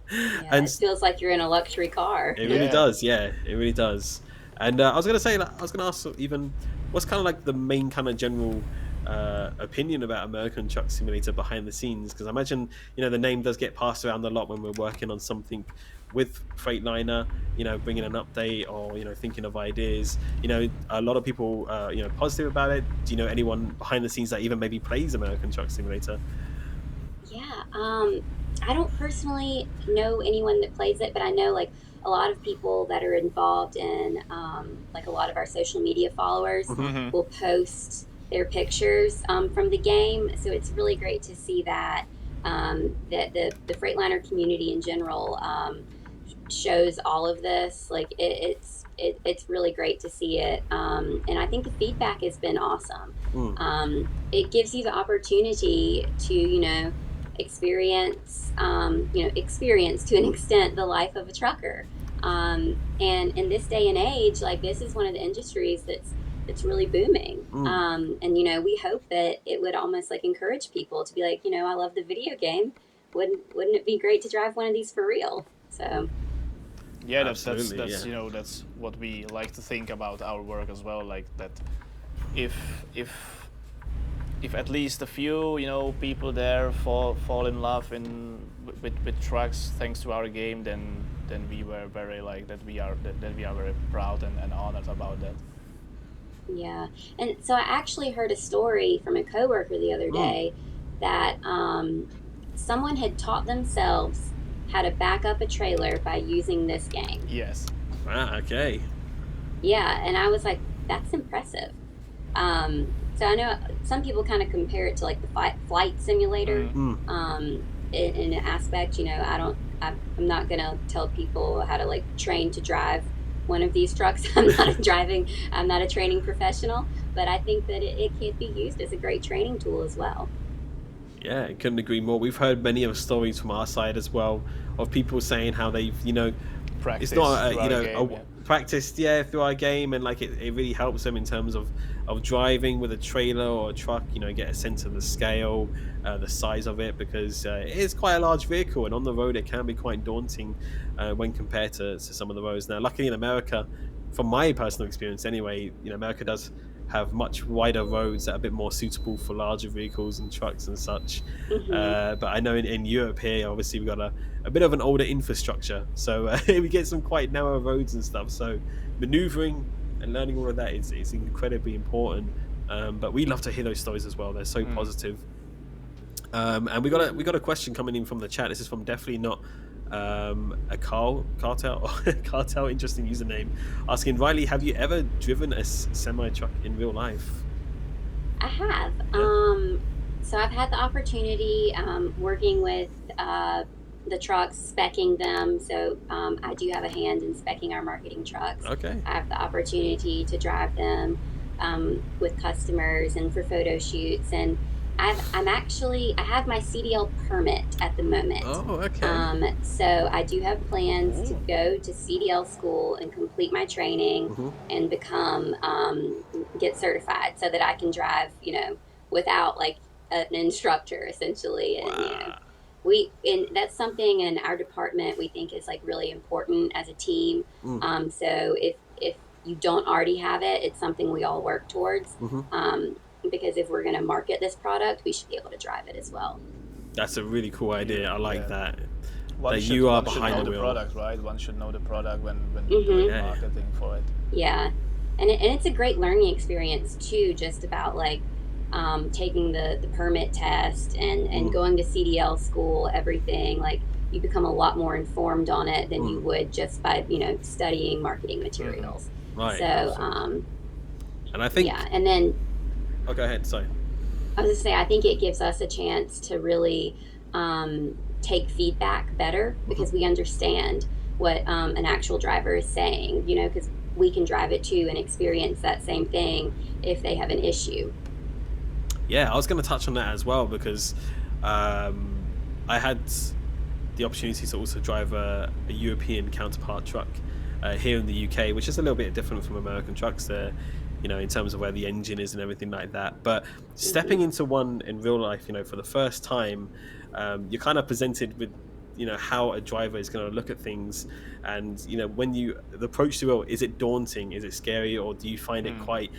Yeah, And it feels like you're in a luxury car. it really Yeah. does. Yeah, it really does. And I was going to say, like, I was going to ask even, what's kind of like the main kind of general opinion about American Truck Simulator behind the scenes? Because I imagine, you know, the name does get passed around a lot when we're working on something with Freightliner, you know, bringing an update or, you know, thinking of ideas. You know, a lot of people, you know, positive about it. Do you know anyone behind the scenes that even maybe plays American Truck Simulator? Yeah, I don't personally know anyone that plays it, but I know like a lot of people that are involved in like a lot of our social media followers Mhm. Hmm. will post their pictures from the game. So it's really great to see that that the Freightliner community in general shows all of this. Like it's really great to see it, and I think the feedback has been awesome. Mm. It gives you the opportunity to experience to an extent the life of a trucker. And in this day and age, like this is one of the industries that's really booming. Mm. And we hope that it would almost like encourage people to be like, I love the video game. Wouldn't it be great to drive one of these for real? So Yeah, Absolutely, that's yeah. that's what we like to think about our work as well. Like that, if if if at least a few people there fall in love with trucks thanks to our game, then we were very like that we are very proud and honored about that. yeah, and so I actually heard a story from a coworker the other Mm. day that someone had taught themselves how to back up a trailer by using this game. Yes. Ah, okay. Yeah, and I was like, that's impressive. So I know some people kind of compare it to like the flight simulator. Mm. Mm. In an aspect, I'm not gonna tell people how to like train to drive one of these trucks. I'm not a training professional, but I think that it can be used as a great training tool as well. Yeah, I couldn't agree more. We've heard many of stories from our side as well of people saying how they've, it's Practice not through our game. Yeah. practiced, yeah, through our game, and like it really helps them in terms of driving with a trailer or a truck, get a sense of the scale, the size of it, because it is quite a large vehicle, and on the road it can be quite daunting when compared to some of the roads. Now, luckily in America, from my personal experience anyway, America does have much wider roads that are a bit more suitable for larger vehicles and trucks and such. Hmm. But I know in Europe here, obviously we've got a bit of an older infrastructure, so we get some quite narrow roads and stuff. So maneuvering and learning all of that is incredibly important. But we love to hear those stories as well. They're so Mm. positive. And we got a question coming in from the chat. This is from definitely not a cartel cartel, interesting username, asking, Riley, have you ever driven a semi truck in real life? I have. Yeah. So I've had the opportunity working with the trucks, specing them. So I do have a hand in specing our marketing trucks. Okay. I have the opportunity to drive them with customers and for photo shoots. And I have my CDL permit at the moment. Oh, okay. So I do have plans to Ooh. go to CDL school and complete my training Mhm. and get certified so that I can drive, without like an instructor essentially. And, Wow. and that's something in our department we think is like really important as a team. Mm. So if you don't already have it, it's something we all work towards. Mhm. Because if we're going to market this product, we should be able to drive it as well. That's a really cool idea. I like Yeah. that. One That should, you are one should behind know the the wheel. product, right? One should know the product when Mhm. doing Yeah. marketing for it. Yeah, and it's a great learning experience too, just about like taking the permit test and going to CDL school, everything. Like you become a lot more informed on it than you would just by studying marketing materials. Right. So And I think. yeah, and then Oh, go ahead. Sorry. I was gonna say I think it gives us a chance to really take feedback better because we understand what an actual driver is saying, because we can drive it too and experience that same thing if they have an issue. Yeah, I was going to touch on that as well because I had the opportunity to also drive a European counterpart truck here in the UK, which is a little bit different from American trucks there, in terms of where the engine is and everything like that. But stepping into one in real life, for the first time, you're kind of presented with, how a driver is going to look at things. And, when the approach to it, is it daunting? Is it scary? Or do you find it quite,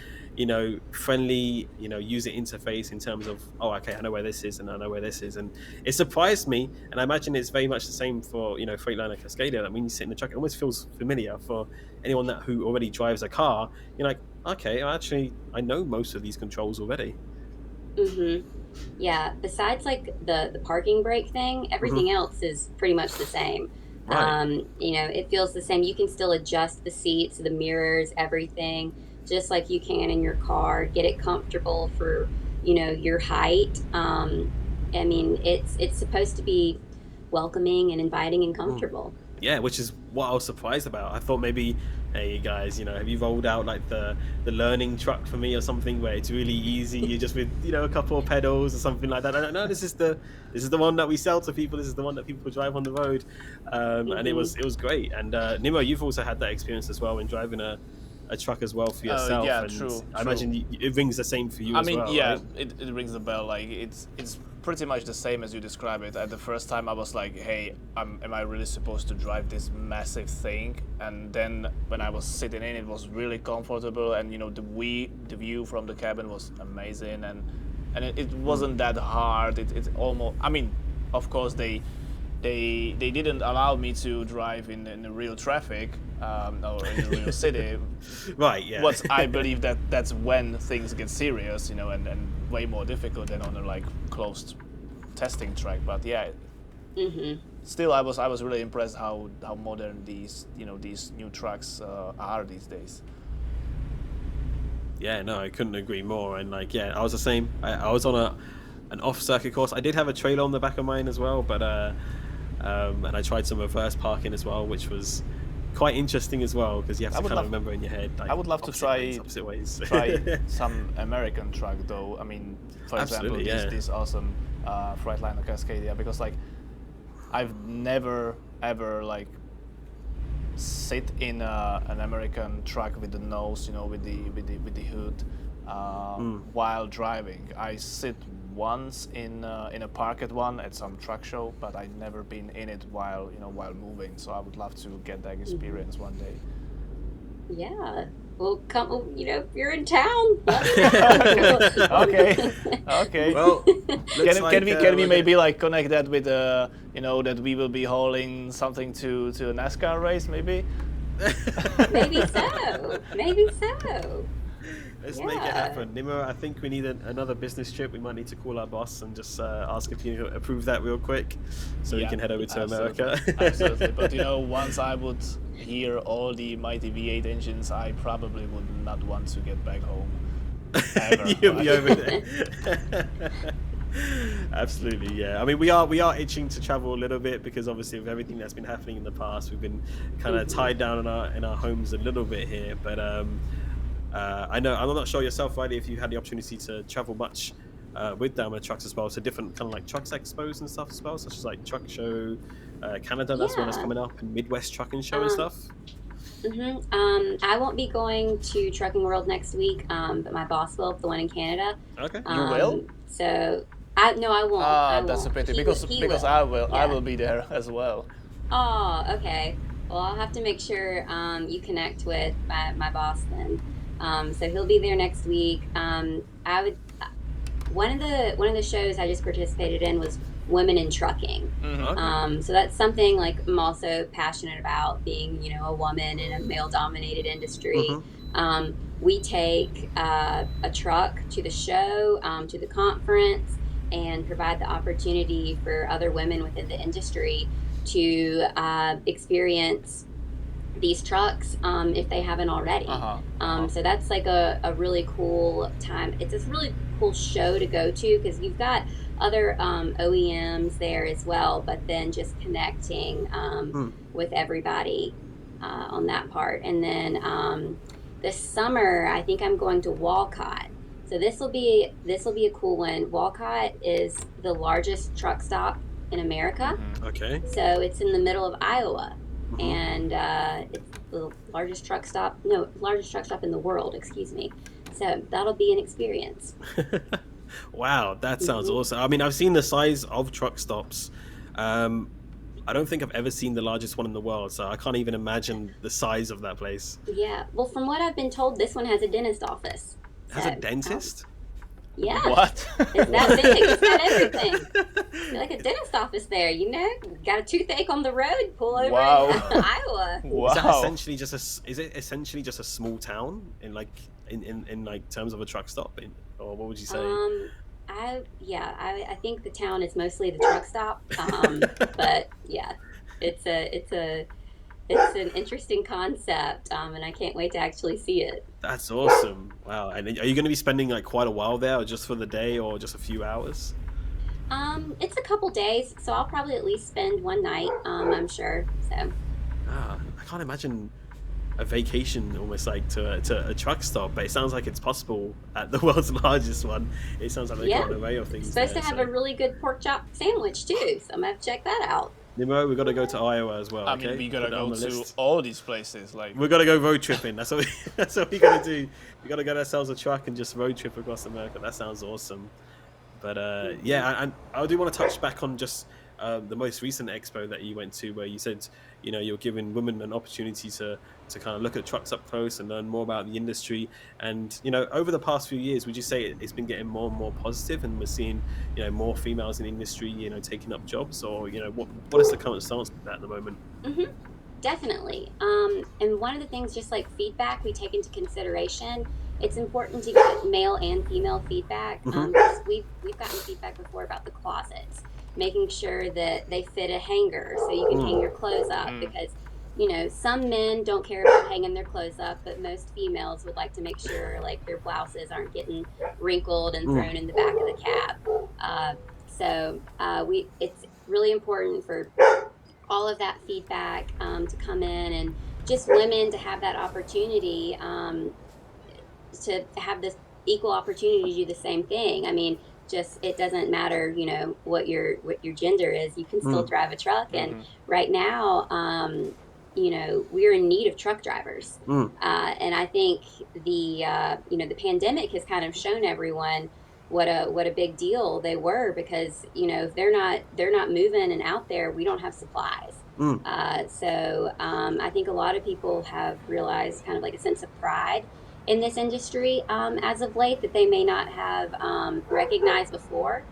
friendly, user interface in terms of, oh, okay, I know where this is and I know where this is. And it surprised me. And I imagine it's very much the same for, Freightliner Cascadia. That when you sit in the truck, it almost feels familiar for anyone who already drives a car. You're like, okay, I know most of these controls already. Yeah, besides like the parking brake thing, everything else is pretty much the same. Right. It feels the same. You can still adjust the seats, the mirrors, everything, just like you can in your car. Get it comfortable for, your height. I mean, it's supposed to be welcoming and inviting and comfortable. Yeah, which is what I was surprised about. I thought maybe, hey guys, have you rolled out like the learning truck for me or something where it's really easy, you're just with a couple of pedals or something like that. I don't know. This is the one that we sell to people. This is the one that people drive on the road, and it was great. And Nimo, you've also had that experience as well in driving a truck as well for yourself. Yeah, and true. I imagine it rings the same for you as well. Yeah, right? it rings a bell. Like it's pretty much the same as you describe it. At the first time, I was like, "Hey, am I really supposed to drive this massive thing?" And then when I was sitting in, it was really comfortable, and the view from the cabin was amazing, and it wasn't that hard. It almost. I mean, of course they didn't allow me to drive in the real traffic or in the real city. Right, yeah. What I believe that's when things get serious, and way more difficult than on a like closed testing track. But yeah, still I was really impressed how modern these new trucks are these days. Yeah, no, I couldn't agree more. And like, yeah, I was the same. I was on an off-circuit course. I did have a trailer on the back of mine as well, but and I tried some reverse parking as well, which was quite interesting as well because you have to kind of remember in your head. Like, I would love to try opposite ways. try some American truck though. I mean, for example, this awesome Freightliner Cascadia, because like I've never ever like sit in an American truck with the nose, with the hood while driving. I sit once in a parked one at some truck show, but I've never been in it while moving. So I would love to get that experience one day. Yeah. Well, come. If you're in town, let me know. Okay. Well, can we maybe like connect that with that we will be hauling something to a NASCAR race maybe? Maybe so. Let's make it happen. Nimo, I think we need another business trip. We might need to call our boss and just ask if you approve that real quick so we can head over to America. Absolutely. But once I would hear all the mighty V8 engines, I probably would not want to get back home. Ever. You'll be over there. Absolutely, yeah. I mean, we are itching to travel a little bit because obviously with everything that's been happening in the past, we've been kind of tied down in our homes a little bit here. But I know I'm not sure yourself, Riley, if you had the opportunity to travel much with Daimler trucks as well, to different kind of like trucks expos and stuff as well, such as like Truck Show Canada. That's one that's coming up, and Midwest Trucking Show and stuff. I won't be going to Trucking World next week, but my boss will, the one in Canada. Okay, you will. So I won't. That's a pity because will. I will. Yeah. I will be there as well. Oh, okay. Well, I'll have to make sure you connect with my boss then. So he'll be there next week. One of the shows I just participated in was Women in Trucking. So that's something like I'm also passionate about, being a woman in a male-dominated industry. We take a truck to the show, to the conference, and provide the opportunity for other women within the industry to experience these trucks if they haven't already. So that's like a really cool time. It's a really cool show to go to because you've got OEMs there as well, but then just connecting with everybody on that part. And then this summer, I think I'm going to Walcott. So this will be a cool one. Walcott is the largest truck stop in America. Okay. So it's in the middle of Iowa, and it's the largest truck stop. No, largest truck stop in the world. Excuse me. So that'll be an experience. Wow, that sounds awesome. I mean, I've seen the size of truck stops. I don't think I've ever seen the largest one in the world, so I can't even imagine the size of that place. Yeah. Well, from what I've been told, this one has a dentist office. It has a dentist? Yeah. What? It's that big. It's got everything. Like a dentist office there, you know? Got a toothache on the road, pull over Wow. in Iowa. Wow. Is that essentially just is it essentially just a small town in like in like terms of a truck stop, or what would you say? I think the town is mostly the truck stop. But yeah, it's an interesting concept, and I can't wait to actually see it. That's awesome. Wow. And are you going to be spending like quite a while there, or just for the day, or just a few hours? It's a couple days, so I'll probably at least spend one night, I'm sure. So I can't imagine a vacation almost like to a truck stop, but it sounds like it's possible at the world's largest one. It sounds like they've got an array of things. It's supposed there, to have a really good pork chop sandwich too, so I'm gonna have to check that out. Nimmo, we've got to go to Iowa as well. I Okay? mean, we gotta Put that on go the to list. all these places. Like, We've got to go road tripping. That's what we got to do. We got to get ourselves a truck and just road trip across America. That sounds awesome. But yeah, and I do want to touch back on just the most recent expo that you went to, where you said, you know, you're giving women an opportunity to kind of look at trucks up close and learn more about the industry. And, you know, over the past few years, would you say it's been getting more and more positive, and we're seeing, you know, more females in the industry, you know, taking up jobs? Or, you know, what is the current stance of that at the moment? Definitely. And one of the things, just like feedback, we take into consideration. It's important to get male and female feedback. Because we've gotten feedback before about the closets, making sure that they fit a hanger so you can hang your clothes up. Because, you know, some men don't care about hanging their clothes up, but most females would like to make sure like their blouses aren't getting wrinkled and thrown in the back of the cab. So it's really important for all of that feedback to come in, and just women to have that opportunity to have this equal opportunity to do the same thing. I mean, just it doesn't matter, you know, what your gender is. You can still drive a truck, and right now, you know, we're in need of truck drivers. And I think the you know, the pandemic has kind of shown everyone what a big deal they were, because, you know, if they're not moving and out there, we don't have supplies. So I think a lot of people have realized kind of like a sense of pride in this industry as of late that they may not have recognized before.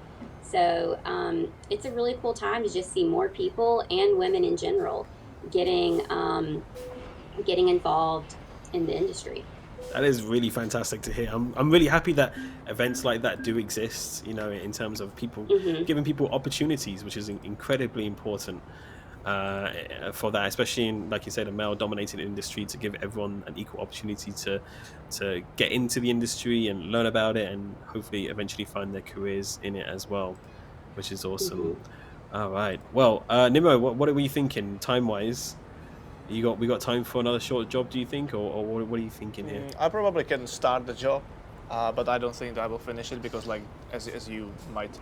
So it's a really cool time to just see more people, and women in general, getting involved in the industry. That is really fantastic to hear. I'm really happy that events like that do exist, you know, in terms of people giving people opportunities, which is incredibly important for that, especially in, like you said, a male-dominated industry, to give everyone an equal opportunity to get into the industry and learn about it, and hopefully eventually find their careers in it as well, which is awesome. All right. Well, Nimmo, what are we thinking time-wise? We got time for another short job, do you think, or what are you thinking here? I probably can start the job, but I don't think I will finish it, because, like, as you might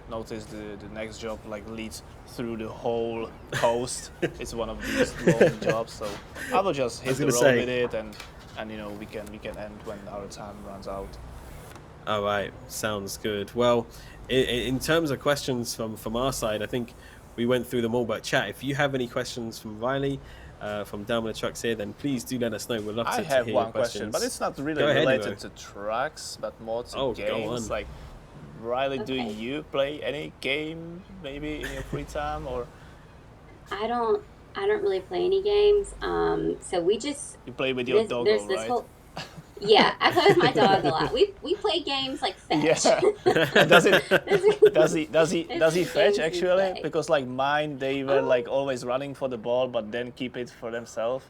notice, the next job like leads through the whole coast. It's one of these long jobs, so I will just hit the road with it, and you know, we can end when our time runs out. All right, sounds good. Well, in terms of questions from our side, I think we went through them all, but chat, if you have any questions from Riley, from Daimler Trucks here, then please do let us know. We'd love to hear your questions. I have one question, but it's not really related to trucks, but more to games. Like, Riley, do you play any game maybe in your free time, or? I don't really play any games. So we just... You play with your dog, right? Yeah, I play with my dog a lot. We play games like fetch. Yeah. Does he fetch actually? Because like mine, they were like always running for the ball, but then keep it for themselves.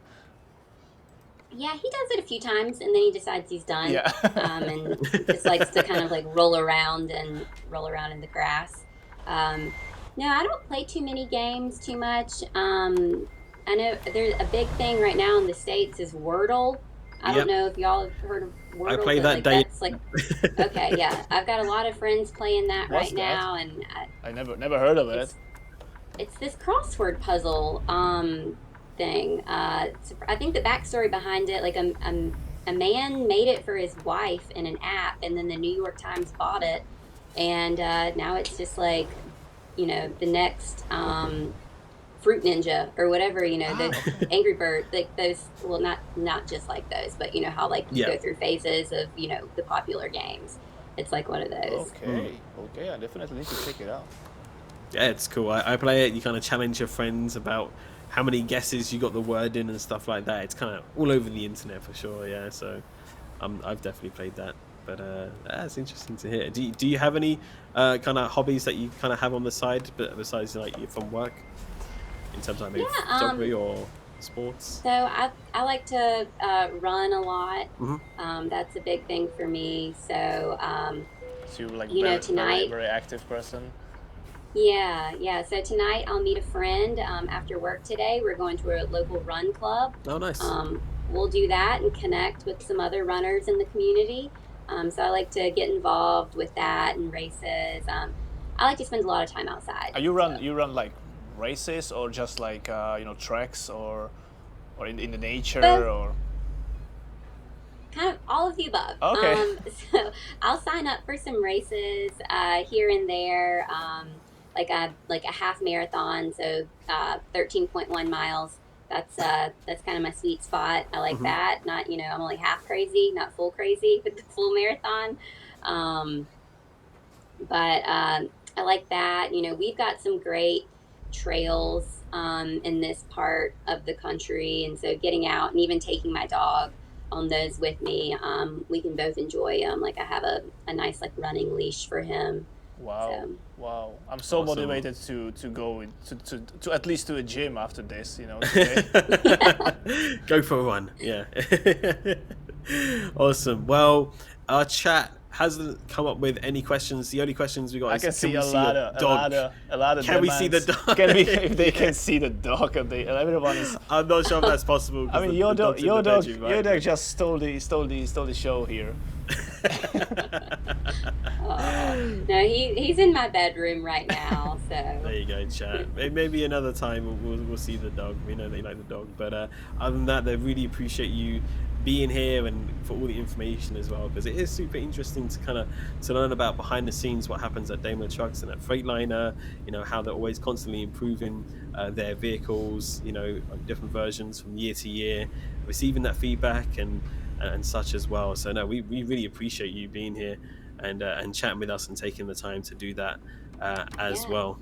Yeah, he does it a few times and then he decides he's done. Yeah. And just likes to kind of like roll around in the grass. Um, no, I don't play too many games too much. I know there's a big thing right now in the States is Wordle. I don't Yep, know if y'all have heard of I Wordle, play but that like daily. that's like okay, yeah. I've got a lot of friends playing that What's right that? now, and I never heard of it. it's it's this crossword puzzle thing. I think the backstory behind it, like a man made it for his wife in an app, and then the New York Times bought it, and now it's just like, the next Fruit Ninja or whatever. Ah, The okay. Angry Bird, like those. Well, not just like those, but how like you Yeah. go through phases of the popular games. It's like one of those. Okay. Okay. I definitely need to check it out. Yeah, it's cool. I play it. You kind of challenge your friends about how many guesses you got the word in and stuff like that. It's kind of all over the internet for sure. Yeah, so I've definitely played that. But that's interesting to hear. Do you have any kind of hobbies that you kind of have on the side, but besides like you from work, in terms of maybe Yeah. photography or sports? So I like to run a lot. Hmm. That's a big thing for me. So So you're like very, very, tonight, very active person. yeah. So tonight I'll meet a friend after work today. We're going to a local run club. Oh, nice. We'll do that and connect with some other runners in the community. So I like to get involved with that and races. I like to spend a lot of time outside. Are you So run like races or just like treks or in the nature both, or? kind of all of the above. Okay. So I'll sign up for some races here and there, like a half marathon, so 13.1 miles. That's kind of my sweet spot. I like Hmm. that. Not I'm only half crazy, not full crazy with the full marathon. Um, but I like that. We've got some great trails in this part of the country, and so getting out and even taking my dog on those with me, we can both enjoy them. Like I have a nice like running leash for him. Wow. So Wow. I'm so Awesome. motivated to go to at least to a gym after this, today. Go for a run. Yeah. Awesome. Well, our chat hasn't come up with any questions. The only questions we got I is, can can see we a see lot a of dog? a lot of Can we see the demands. dog? Can we if they Yeah. can see the dog and everyone is. I'm not sure if that's possible. I mean, your the dog, dog's in the bedroom, your right? dog just stole the show here. no, he's in my bedroom right now. So There you go, chat. Maybe another time we'll see the dog. We know they like the dog, but other than that, they really appreciate you being here and for all the information as well, because it is super interesting to kind of to learn about behind the scenes what happens at Daimler Trucks and at Freightliner. How they're always constantly improving their vehicles. On different versions from year to year, receiving that feedback and such as well. So no, we really appreciate you being here and chatting with us and taking the time to do that as yeah, well.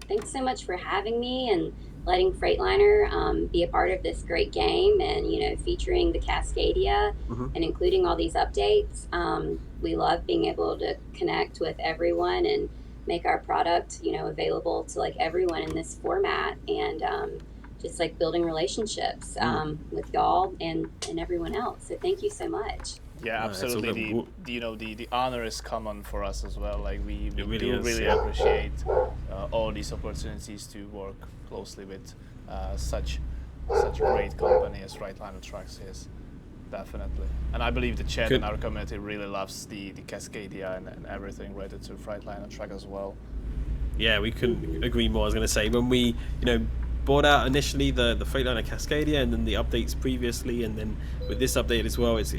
thanks so much for having me and letting Freightliner be a part of this great game, and featuring the Cascadia Hmm. and including all these updates. We love being able to connect with everyone and make our product available to like everyone in this format, and just like building relationships with y'all and everyone else. So thank you so much. Yeah, No, it's all absolutely. good. The honor is common for us as well. Like we It really do is, really yeah. appreciate all these opportunities to work closely with such great company as Freightliner Trucks is. Definitely. And I believe the chat Good. and our community really loves the Cascadia and everything related to Freightliner Truck as well. Yeah, we couldn't agree more. I was going to say, when we brought out initially the Freightliner Cascadia and then the updates previously, and then with this update as well, it's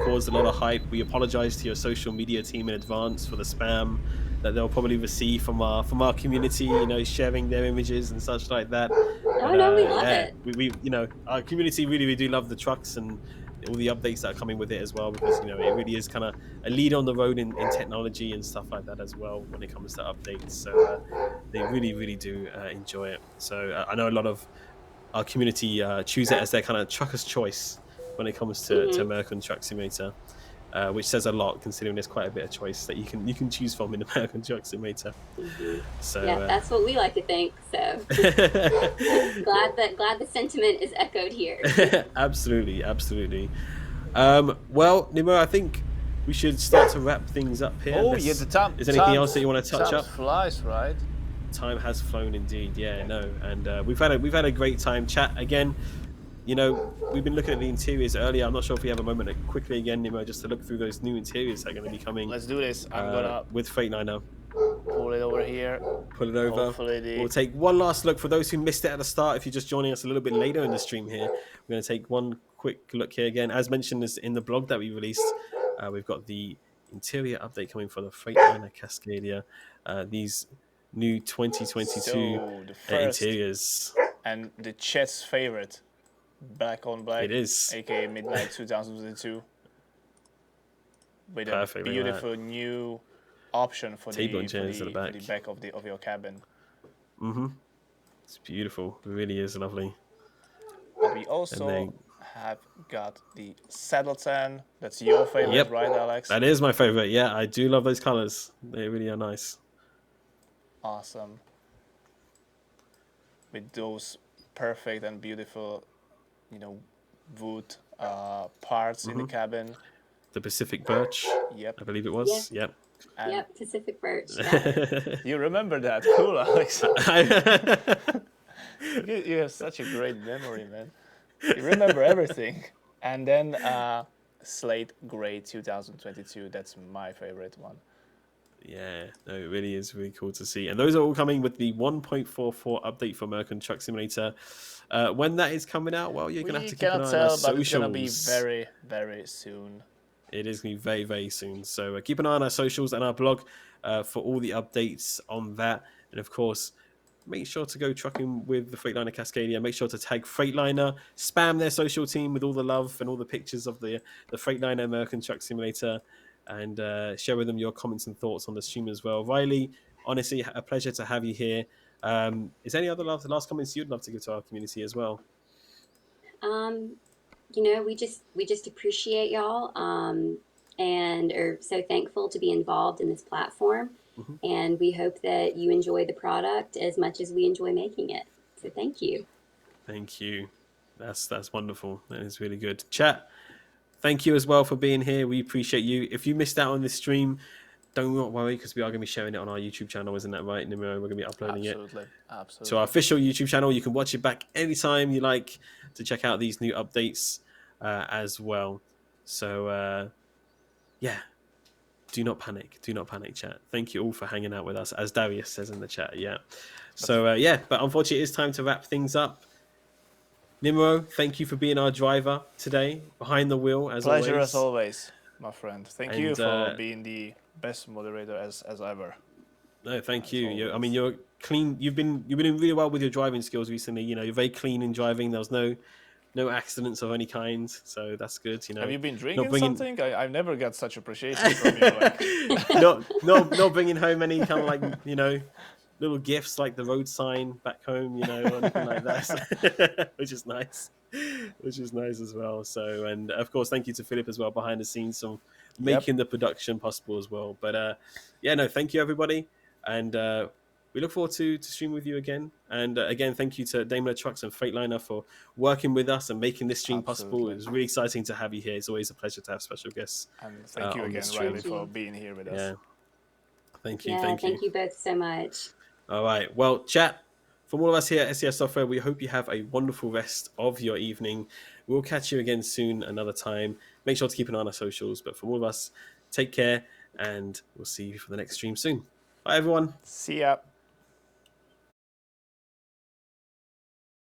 caused a lot of hype. We apologize to your social media team in advance for the spam that they'll probably receive from our community, sharing their images and such like that. Oh But no, we love yeah, it. we our community really do love the trucks and all the updates that are coming with it as well, because it really is kind of a lead on the road in technology and stuff like that as well when it comes to updates. So they really do enjoy it. So I know a lot of our community choose it as their kind of trucker's choice when it comes to Hmm. American Truck Simulator. which says a lot considering there's quite a bit of choice that you can choose from in American Truck Simulator. So yeah, that's what we like to think. So glad the sentiment is echoed here. absolutely, absolutely. Well, Nemo, I think we should start to wrap things up here. Oh yeah, the time. Is there anything else that you want to touch time up? Flies, right? Time has flown indeed. Yeah, no, and we've had a great time. Chat again. You know, we've been looking at the interiors earlier. I'm not sure if we have a moment to quickly again, Nemo, just to look through those new interiors that are going to be coming. Let's do this. I'm gonna with Freightliner. pull it over here. Pull it over. Hopefully We'll take one last look for those who missed it at the start. If you're just joining us a little bit later in the stream here, we're going to take one quick look here again. As mentioned in the blog that we released, we've got the interior update coming for the Freightliner Cascadia. These new 2022 interiors. And the chat's favorite, black on black. It is. AKA Midnight 2022. With a beautiful new option for the back of your cabin. It's beautiful. It really is lovely. But we also have got the saddle tan. That's your favorite, right, Alex? That is my favorite. Yeah, I do love those colors. They really are nice. Awesome. With those perfect and beautiful, wood parts in the cabin. The Pacific birch. Yep. I believe it was. Yep. Pacific birch. Yeah. You remember that? Cool, Alex. You have such a great memory, man. You remember everything. And then Slate Gray 2022. That's my favorite one. Yeah, no, it really is really cool to see. And those are all coming with the 1.44 update for American Truck Simulator. When that is coming out, well, you're going to have to keep an eye on our socials. But it's going to be very, very soon. It is going to be very, very soon. So keep an eye on our socials and our blog for all the updates on that. And of course, make sure to go trucking with the Freightliner Cascadia. Make sure to tag Freightliner, spam their social team with all the love and all the pictures of the Freightliner American Truck Simulator, and share with them your comments and thoughts on the stream as well. Riley, honestly, a pleasure to have you here. Is there any other last comments you'd love to give to our community as well? We just appreciate y'all and are so thankful to be involved in this platform. And we hope that you enjoy the product as much as we enjoy making it. So thank you. Thank you. That's wonderful. That is really good. Chat, thank you as well for being here. We appreciate you. If you missed out on this stream, don't worry, because we are going to be sharing it on our YouTube channel. Isn't that right, Nimiro? We're going to be uploading it to our official YouTube channel. You can watch it back anytime you like to check out these new updates as well. So, do not panic. Do not panic, chat. Thank you all for hanging out with us, as Darius says in the chat. Yeah. So, but unfortunately, it's time to wrap things up. Nimro, thank you for being our driver today, behind the wheel, as always. Pleasure as always, my friend. Thank you for being the best moderator as ever. No, thank you. You're clean. You've been doing really well with your driving skills recently. You're very clean in driving. There was no accidents of any kind, so that's good. Have you been drinking something? I've never got such appreciation from you. Not bringing home any kind of little gifts like the road sign back home, or anything like that, which is nice. Which is nice as well. So, and of course, thank you to Philip as well behind the scenes, on making the production possible as well. But thank you everybody, and we look forward to streaming with you again. And again, thank you to Daimler Trucks and Freightliner for working with us and making this stream possible. It was really exciting to have you here. It's always a pleasure to have special guests. And thank you again, Riley, for being here with us. Yeah. Thank you. Thank you both so much. All right. Well, chat, from all of us here at SES Software, we hope you have a wonderful rest of your evening. We'll catch you again soon, another time. Make sure to keep an eye on our socials. But from all of us, take care, and we'll see you for the next stream soon. Bye, everyone. See ya.